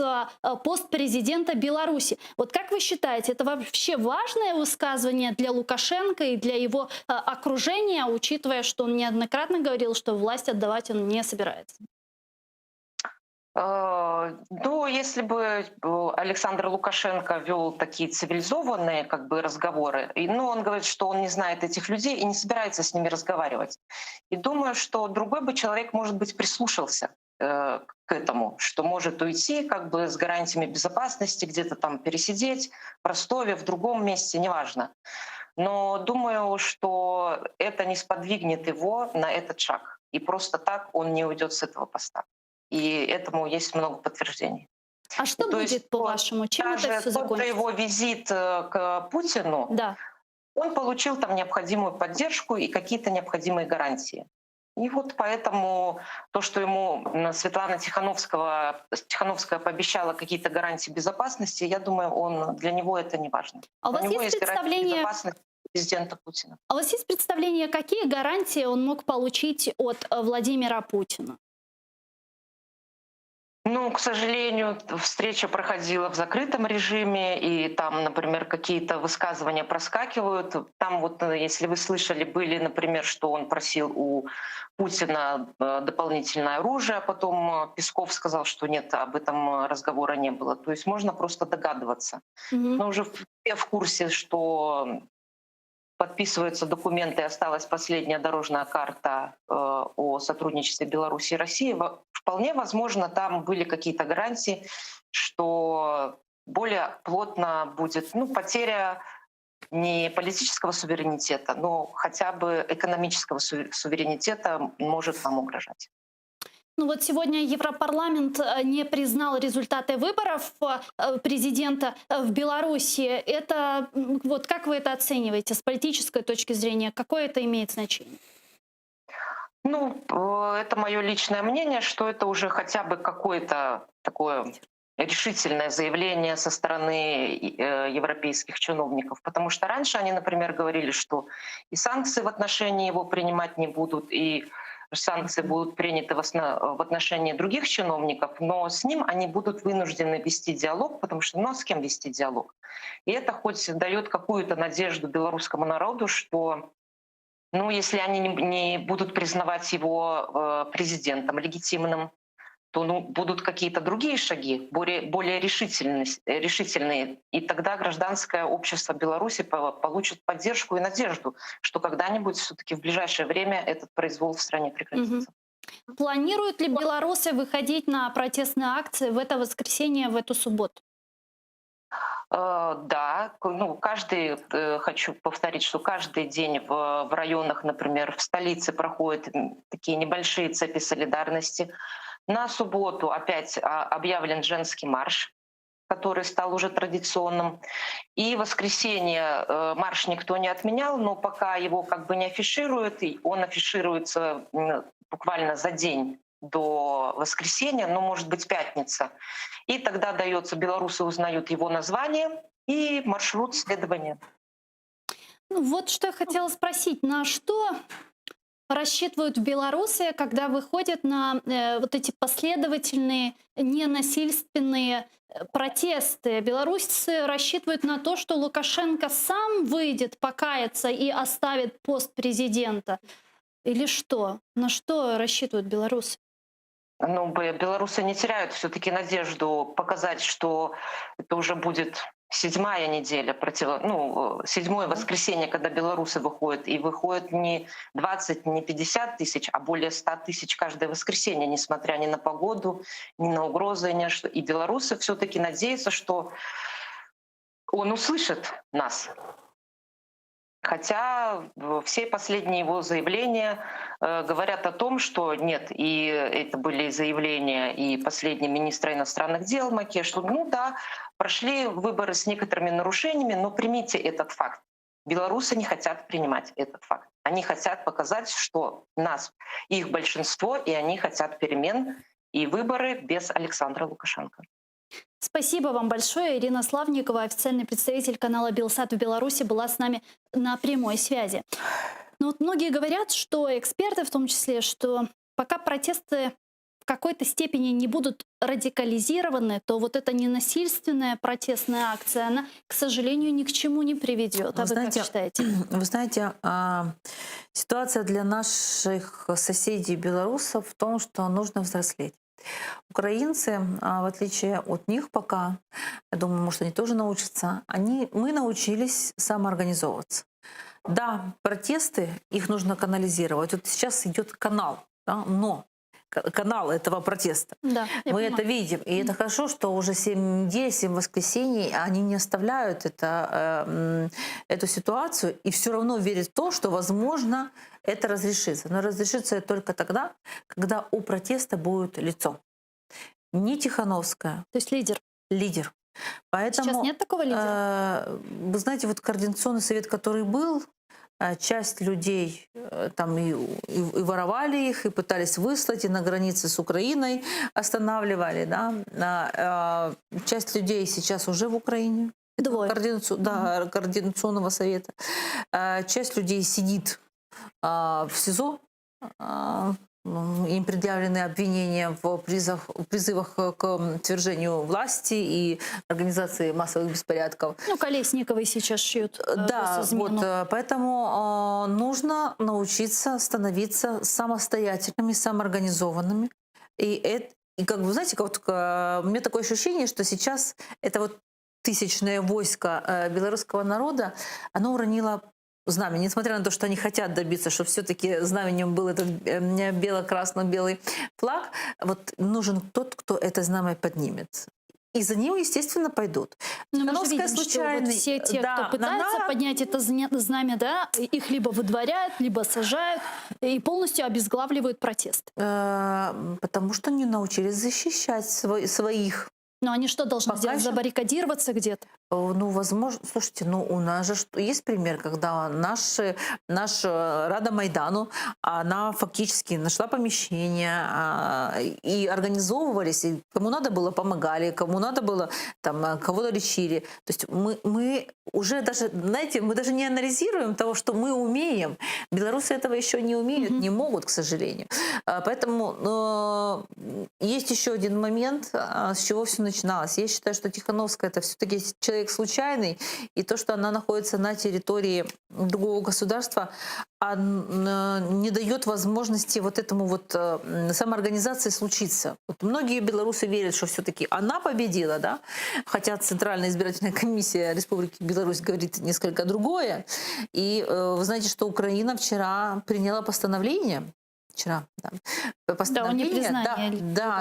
пост президента Беларуси. Вот как вы считаете, это вообще важное высказывание для Лукашенко и для его окружения, учитывая, что он неоднократно говорил, что власть отдавать он не собирается? Ну, если бы Александр Лукашенко вел такие цивилизованные как бы разговоры, он говорит, что он не знает этих людей и не собирается с ними разговаривать. И думаю, что другой бы человек, может быть, прислушался к этому, что может уйти как бы с гарантиями безопасности, где-то там пересидеть в Ростове, в другом месте, неважно. Но думаю, что это не сподвигнет его на этот шаг. И просто так он не уйдет с этого поста. И этому есть много подтверждений. А что будет, по-вашему? Чем это все закончится? Его визит к Путину, да, он получил там необходимую поддержку и какие-то необходимые гарантии. И вот поэтому то, что ему Светлана Тихановская пообещала какие-то гарантии безопасности, я думаю, для него это не важно. А у вас есть представление безопасности президента Путина? А у вас есть представление, какие гарантии он мог получить от Владимира Путина? Ну, к сожалению, встреча проходила в закрытом режиме, и там, например, какие-то высказывания проскакивают. Там вот, если вы слышали, были, например, что он просил у Путина дополнительное оружие, а потом Песков сказал, что нет, об этом разговора не было. То есть можно просто догадываться. Но уже все в курсе, что подписываются документы, осталась последняя дорожная карта о сотрудничестве Беларуси и России. Вполне возможно, там были какие-то гарантии, что более плотно будет потеря не политического суверенитета, но хотя бы экономического суверенитета может нам угрожать. Ну вот сегодня Европарламент не признал результаты выборов президента в Беларуси. Это вот как вы это оцениваете с политической точки зрения? Какое это имеет значение? Ну, это мое личное мнение, что это уже хотя бы какое-то такое решительное заявление со стороны европейских чиновников. Потому что раньше они, например, говорили, что и санкции в отношении его принимать не будут, и санкции будут приняты в отношении других чиновников, но с ним они будут вынуждены вести диалог, потому что с кем вести диалог? И это хоть дает какую-то надежду белорусскому народу, что если они не будут признавать его президентом легитимным, то будут какие-то другие шаги, более решительные. И тогда гражданское общество Беларуси получит поддержку и надежду, что когда-нибудь все-таки в ближайшее время этот произвол в стране прекратится. Планируют ли белорусы выходить на протестные акции в это воскресенье, в эту субботу? Да, хочу повторить, что каждый день в районах, например, в столице проходят такие небольшие цепи солидарности. На субботу опять объявлен женский марш, который стал уже традиционным. И в воскресенье марш никто не отменял, но пока его как бы не афишируют, и он афишируется буквально за день до воскресенья, может быть, пятница. И тогда белорусы узнают его название и маршрут следования. Вот что я хотела спросить. На что рассчитывают в Беларуси, когда выходят на вот эти последовательные, ненасильственные протесты? Белорусы рассчитывают на то, что Лукашенко сам выйдет покаяться и оставит пост президента? Или что? На что рассчитывают белорусы? Ну, белорусы не теряют все-таки надежду показать, что это уже будет 7-я неделя, ну, 7-е воскресенье, когда белорусы выходят. И выходят не 20, не 50 тысяч, а более 100 тысяч каждое воскресенье, несмотря ни на погоду, ни на угрозы, ни на что. И белорусы все-таки надеются, что он услышит нас. Хотя все последние его заявления говорят о том, что нет, и это были заявления и последнего министра иностранных дел Маке, что ну да, прошли выборы с некоторыми нарушениями, но примите этот факт. Белорусы не хотят принимать этот факт. Они хотят показать, что нас, их большинство, и они хотят перемен и выборы без Александра Лукашенко. Спасибо вам большое. Ирина Славникова, официальный представитель канала Белсат в Беларуси, была с нами на прямой связи. Но вот многие говорят, что эксперты в том числе, что пока протесты в какой-то степени не будут радикализированы, то вот эта ненасильственная протестная акция, она, к сожалению, ни к чему не приведет. А вы как считаете? Вы знаете, ситуация для наших соседей белорусов в том, что нужно взрослеть. Украинцы, в отличие от них пока, я думаю, может, они тоже научатся, мы научились самоорганизовываться. Да, протесты, их нужно канализировать. Вот сейчас идет канал, да, но канал этого протеста. Да, мы это видим. И это хорошо, что уже 7 недель, 7 воскресений они не оставляют эту ситуацию и все равно верят в то, что, возможно, это разрешится. Но разрешится это только тогда, когда у протеста будет лицо. Не Тихановская. То есть лидер. Лидер. Поэтому, сейчас нет такого лидера? Вы знаете, вот координационный совет, который был, часть людей там и воровали их, и пытались выслать, и на границе с Украиной останавливали. Да? Часть людей сейчас уже в Украине. Координационного совета. Часть людей сидит в СИЗО. Им предъявлены обвинения в призывах к свержению власти и организации массовых беспорядков. Ну, Колесниковой сейчас шьют. Да, вот, поэтому нужно научиться становиться самостоятельными, самоорганизованными. И как вы знаете, у меня такое ощущение, что сейчас это вот тысячное войско белорусского народа, оно уронило знамя, несмотря на то, что они хотят добиться, чтобы все-таки знаменем был этот бело-красно-белый флаг, вот нужен тот, кто это знамя поднимет. И за ним, естественно, пойдут. Но мы же видим, что вот все те, кто пытается поднять это знамя, да, их либо выдворяют, либо сажают и полностью обезглавливают протест. Потому что не научились защищать своих. Но они что должны сделать? Забаррикадироваться где-то? Ну, возможно. Слушайте, ну у нас же есть пример, когда наша Рада Майдану, она фактически нашла помещение и организовывались, и кому надо было помогали, кому надо было там кого-то лечили. То есть мы уже даже, знаете, мы даже не анализируем того, что мы умеем. Белорусы этого еще не умеют, не могут, к сожалению. Поэтому есть еще один момент, с чего все начиналось. Я считаю, что Тихановская это все-таки человек случайный, и то, что она находится на территории другого государства, не дает возможности вот этому вот самоорганизации случиться. Вот многие белорусы верят, что все-таки она победила, да? Хотя Центральная избирательная комиссия Республики Беларусь говорит несколько другое. И вы знаете, что Украина вчера приняла постановление,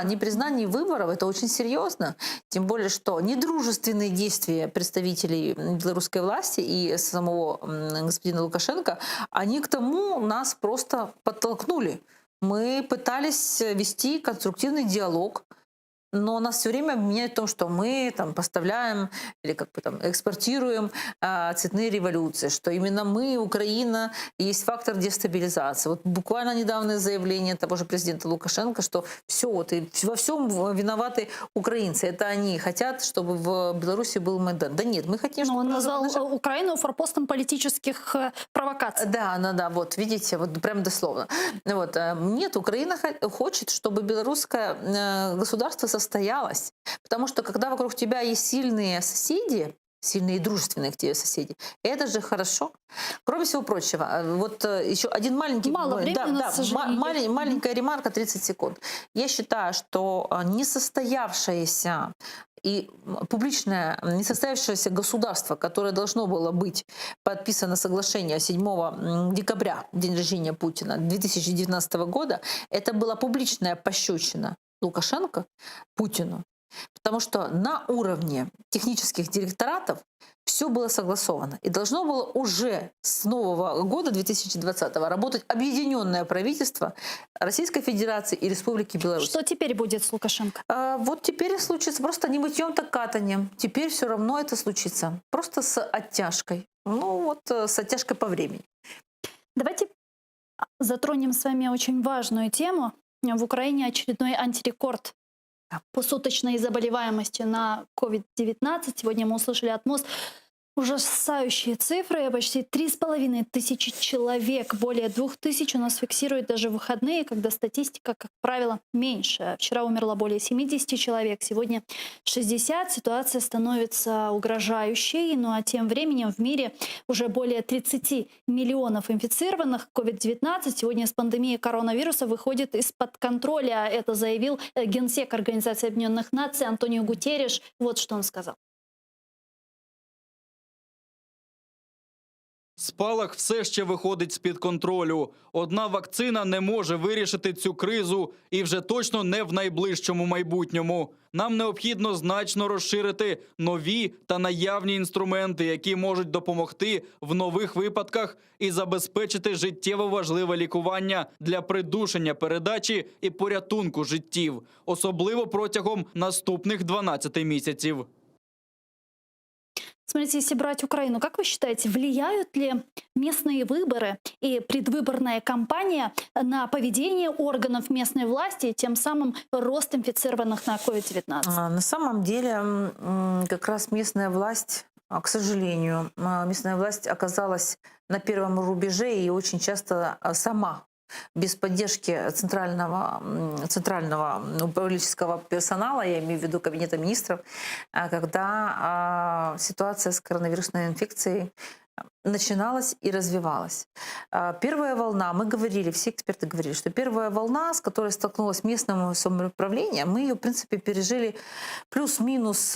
непризнание выборов, это очень серьезно. Тем более, что недружественные действия представителей белорусской власти и самого господина Лукашенко, они к тому нас просто подтолкнули. Мы пытались вести конструктивный диалог. но нас все время обвиняют в том, что мы там поставляем или как бы там экспортируем цветные революции, что именно мы, Украина, есть фактор дестабилизации. Вот буквально недавнее заявление того же президента Лукашенко, что все, вот, и во всем виноваты украинцы. Это они хотят, чтобы в Беларуси был Майдан. Да нет, мы хотим, Но чтобы... он назвал Украину форпостом политических провокаций. Да, вот видите, вот прям дословно. Вот. Нет, Украина хочет, чтобы белорусское государство состоялось. Потому что когда вокруг тебя есть сильные соседи, сильные и дружественные к тебе соседи, это же хорошо. Кроме всего прочего, вот еще один маленький... Мало времени, но, к сожалению. Маленькая ремарка, 30 секунд. Я считаю, что несостоявшееся и публичное несостоявшееся государство, которое должно было быть подписано соглашение 7 декабря, день рождения Путина 2019 года, это была публичная пощечина Лукашенко Путину. Потому что на уровне технических директоратов все было согласовано. И должно было уже с нового года, 2020, работать объединенное правительство Российской Федерации и Республики Беларусь. Что теперь будет с Лукашенко? Вот теперь случится просто не мытьем, так катанием. Теперь все равно это случится. Просто с оттяжкой. Ну вот с оттяжкой по времени. Давайте затронем с вами очень важную тему. В Украине очередной антирекорд по суточной заболеваемости на COVID-19. Сегодня мы услышали от МОЗ ужасающие цифры. Почти 3500 человек, более 2000 у нас фиксируют даже в выходные, когда статистика, как правило, меньше. Вчера умерло более 70 человек, сегодня 60. Ситуация становится угрожающей. Ну а тем временем в мире уже более 30 миллионов инфицированных COVID-19. Сегодня с пандемией коронавируса выходит из-под контроля. Это заявил генсек Организации Объединенных Наций Антонио Гутерриш. Вот что он сказал. Спалах все ще виходить з-під контролю. Одна вакцина не може вирішити цю кризу і вже точно не в найближчому майбутньому. Нам необхідно значно розширити нові та наявні інструменти, які можуть допомогти в нових випадках і забезпечити життєво важливе лікування для придушення передачі і порятунку життів, особливо протягом наступних 12 місяців. Смотрите, если брать Украину, как вы считаете, влияют ли местные выборы и предвыборная кампания на поведение органов местной власти и тем самым рост инфицированных на COVID-19? На самом деле, как раз местная власть, к сожалению, местная власть оказалась на первом рубеже и очень часто сама, без поддержки центрального управленческого персонала, я имею в виду Кабинета министров, когда ситуация с коронавирусной инфекцией начиналась и развивалась. Первая волна, мы говорили, все эксперты говорили, что первая волна, с которой столкнулось местное самоуправление, мы ее, в принципе, пережили плюс-минус,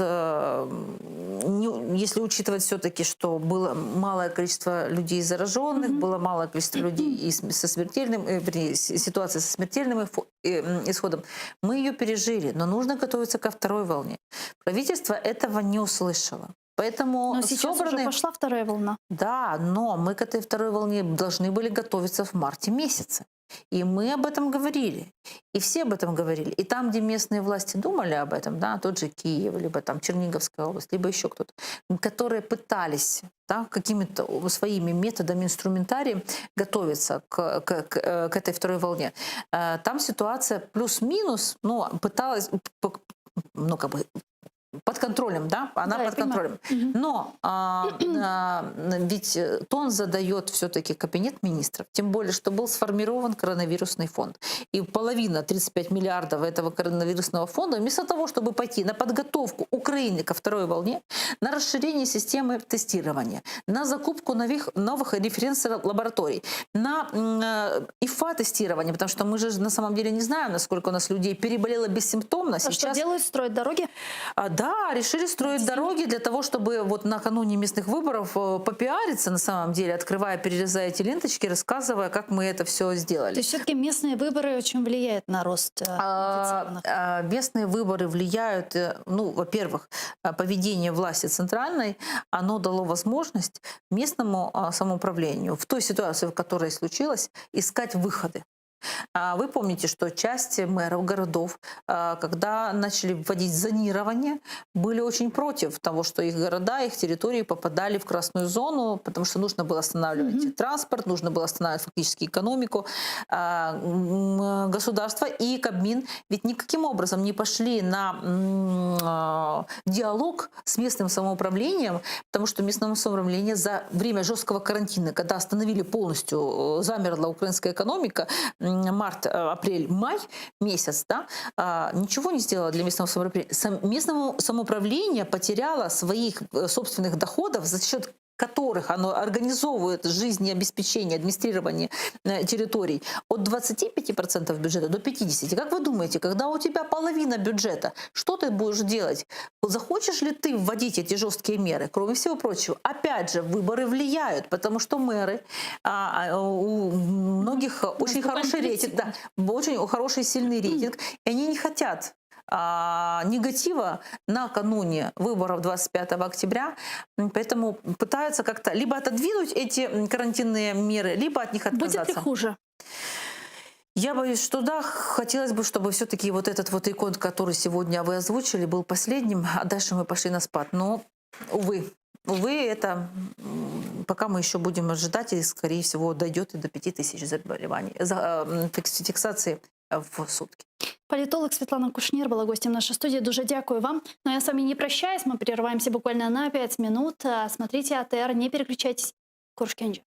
если учитывать все-таки, что было малое количество людей зараженных, было малое количество людей со смертельным, ситуация со смертельным исходом, мы ее пережили, но нужно готовиться ко второй волне. Правительство этого не услышало. Поэтому но сейчас уже пошла вторая волна. Да, но мы к этой второй волне должны были готовиться в марте месяце. И мы об этом говорили. И все об этом говорили. И там, где местные власти думали об этом, да, тот же Киев, либо там Черниговская область, либо еще кто-то, которые пытались, да, какими-то своими методами, инструментарием готовиться к этой второй волне, там ситуация плюс-минус, ну, пыталась, ну, как бы, под контролем, да? Она под контролем. Но ведь тон задает все-таки Кабинет министров, тем более, что был сформирован коронавирусный фонд. И половина, 35 миллиардов этого коронавирусного фонда, вместо того, чтобы пойти на подготовку Украины ко второй волне, на расширение системы тестирования, на закупку новых референс-лабораторий, на ИФА-тестирование, потому что мы же на самом деле не знаем, насколько у нас людей переболело бессимптомно. А что делают? Строят дороги? Да, решили строить дороги для того, чтобы вот накануне местных выборов попиариться на самом деле, открывая, перерезая эти ленточки, рассказывая, как мы это все сделали. То есть все-таки местные выборы очень влияют на рост инфицированных? Местные выборы влияют, ну, во-первых, поведение власти центральной, оно дало возможность местному самоуправлению в той ситуации, в которой случилось, искать выходы. Вы помните, что часть мэров городов, когда начали вводить зонирование, были очень против того, что их города, их территории попадали в красную зону, потому что нужно было останавливать транспорт, нужно было останавливать фактически экономику. Государство и Кабмин ведь никаким образом не пошли на диалог с местным самоуправлением, потому что местное самоуправление за время жесткого карантина, когда остановили полностью, замерла украинская экономика, март, апрель, май месяц, да, ничего не сделало для местного самоуправления. Местное самоуправление потеряло своих собственных доходов, за счет которых оно организовывает жизнеобеспечение, администрирование территорий от 25% бюджета до 50%. Как вы думаете, когда у тебя половина бюджета, что ты будешь делать? Захочешь ли ты вводить эти жесткие меры? Кроме всего прочего, опять же, выборы влияют, потому что мэры, у многих очень хороший рейтинг, да, очень хороший сильный рейтинг, и они не хотят негатива накануне выборов 25 октября, поэтому пытаются как-то либо отодвинуть эти карантинные меры, либо от них отказаться. Будет ли хуже? Я боюсь, что да. Хотелось бы, чтобы все-таки вот этот вот икон, который сегодня вы озвучили, был последним, а дальше мы пошли на спад. Но, увы, это пока мы еще будем ожидать, и, скорее всего, дойдет и до 5000 заболеваний, фиксации в сутки. Политолог Светлана Кушнір была гостем нашей студии. Дуже дякую вам. Но я с вами не прощаюсь. Мы прерываемся буквально на 5 минут. Смотрите АТР, не переключайтесь. Куршкенджи.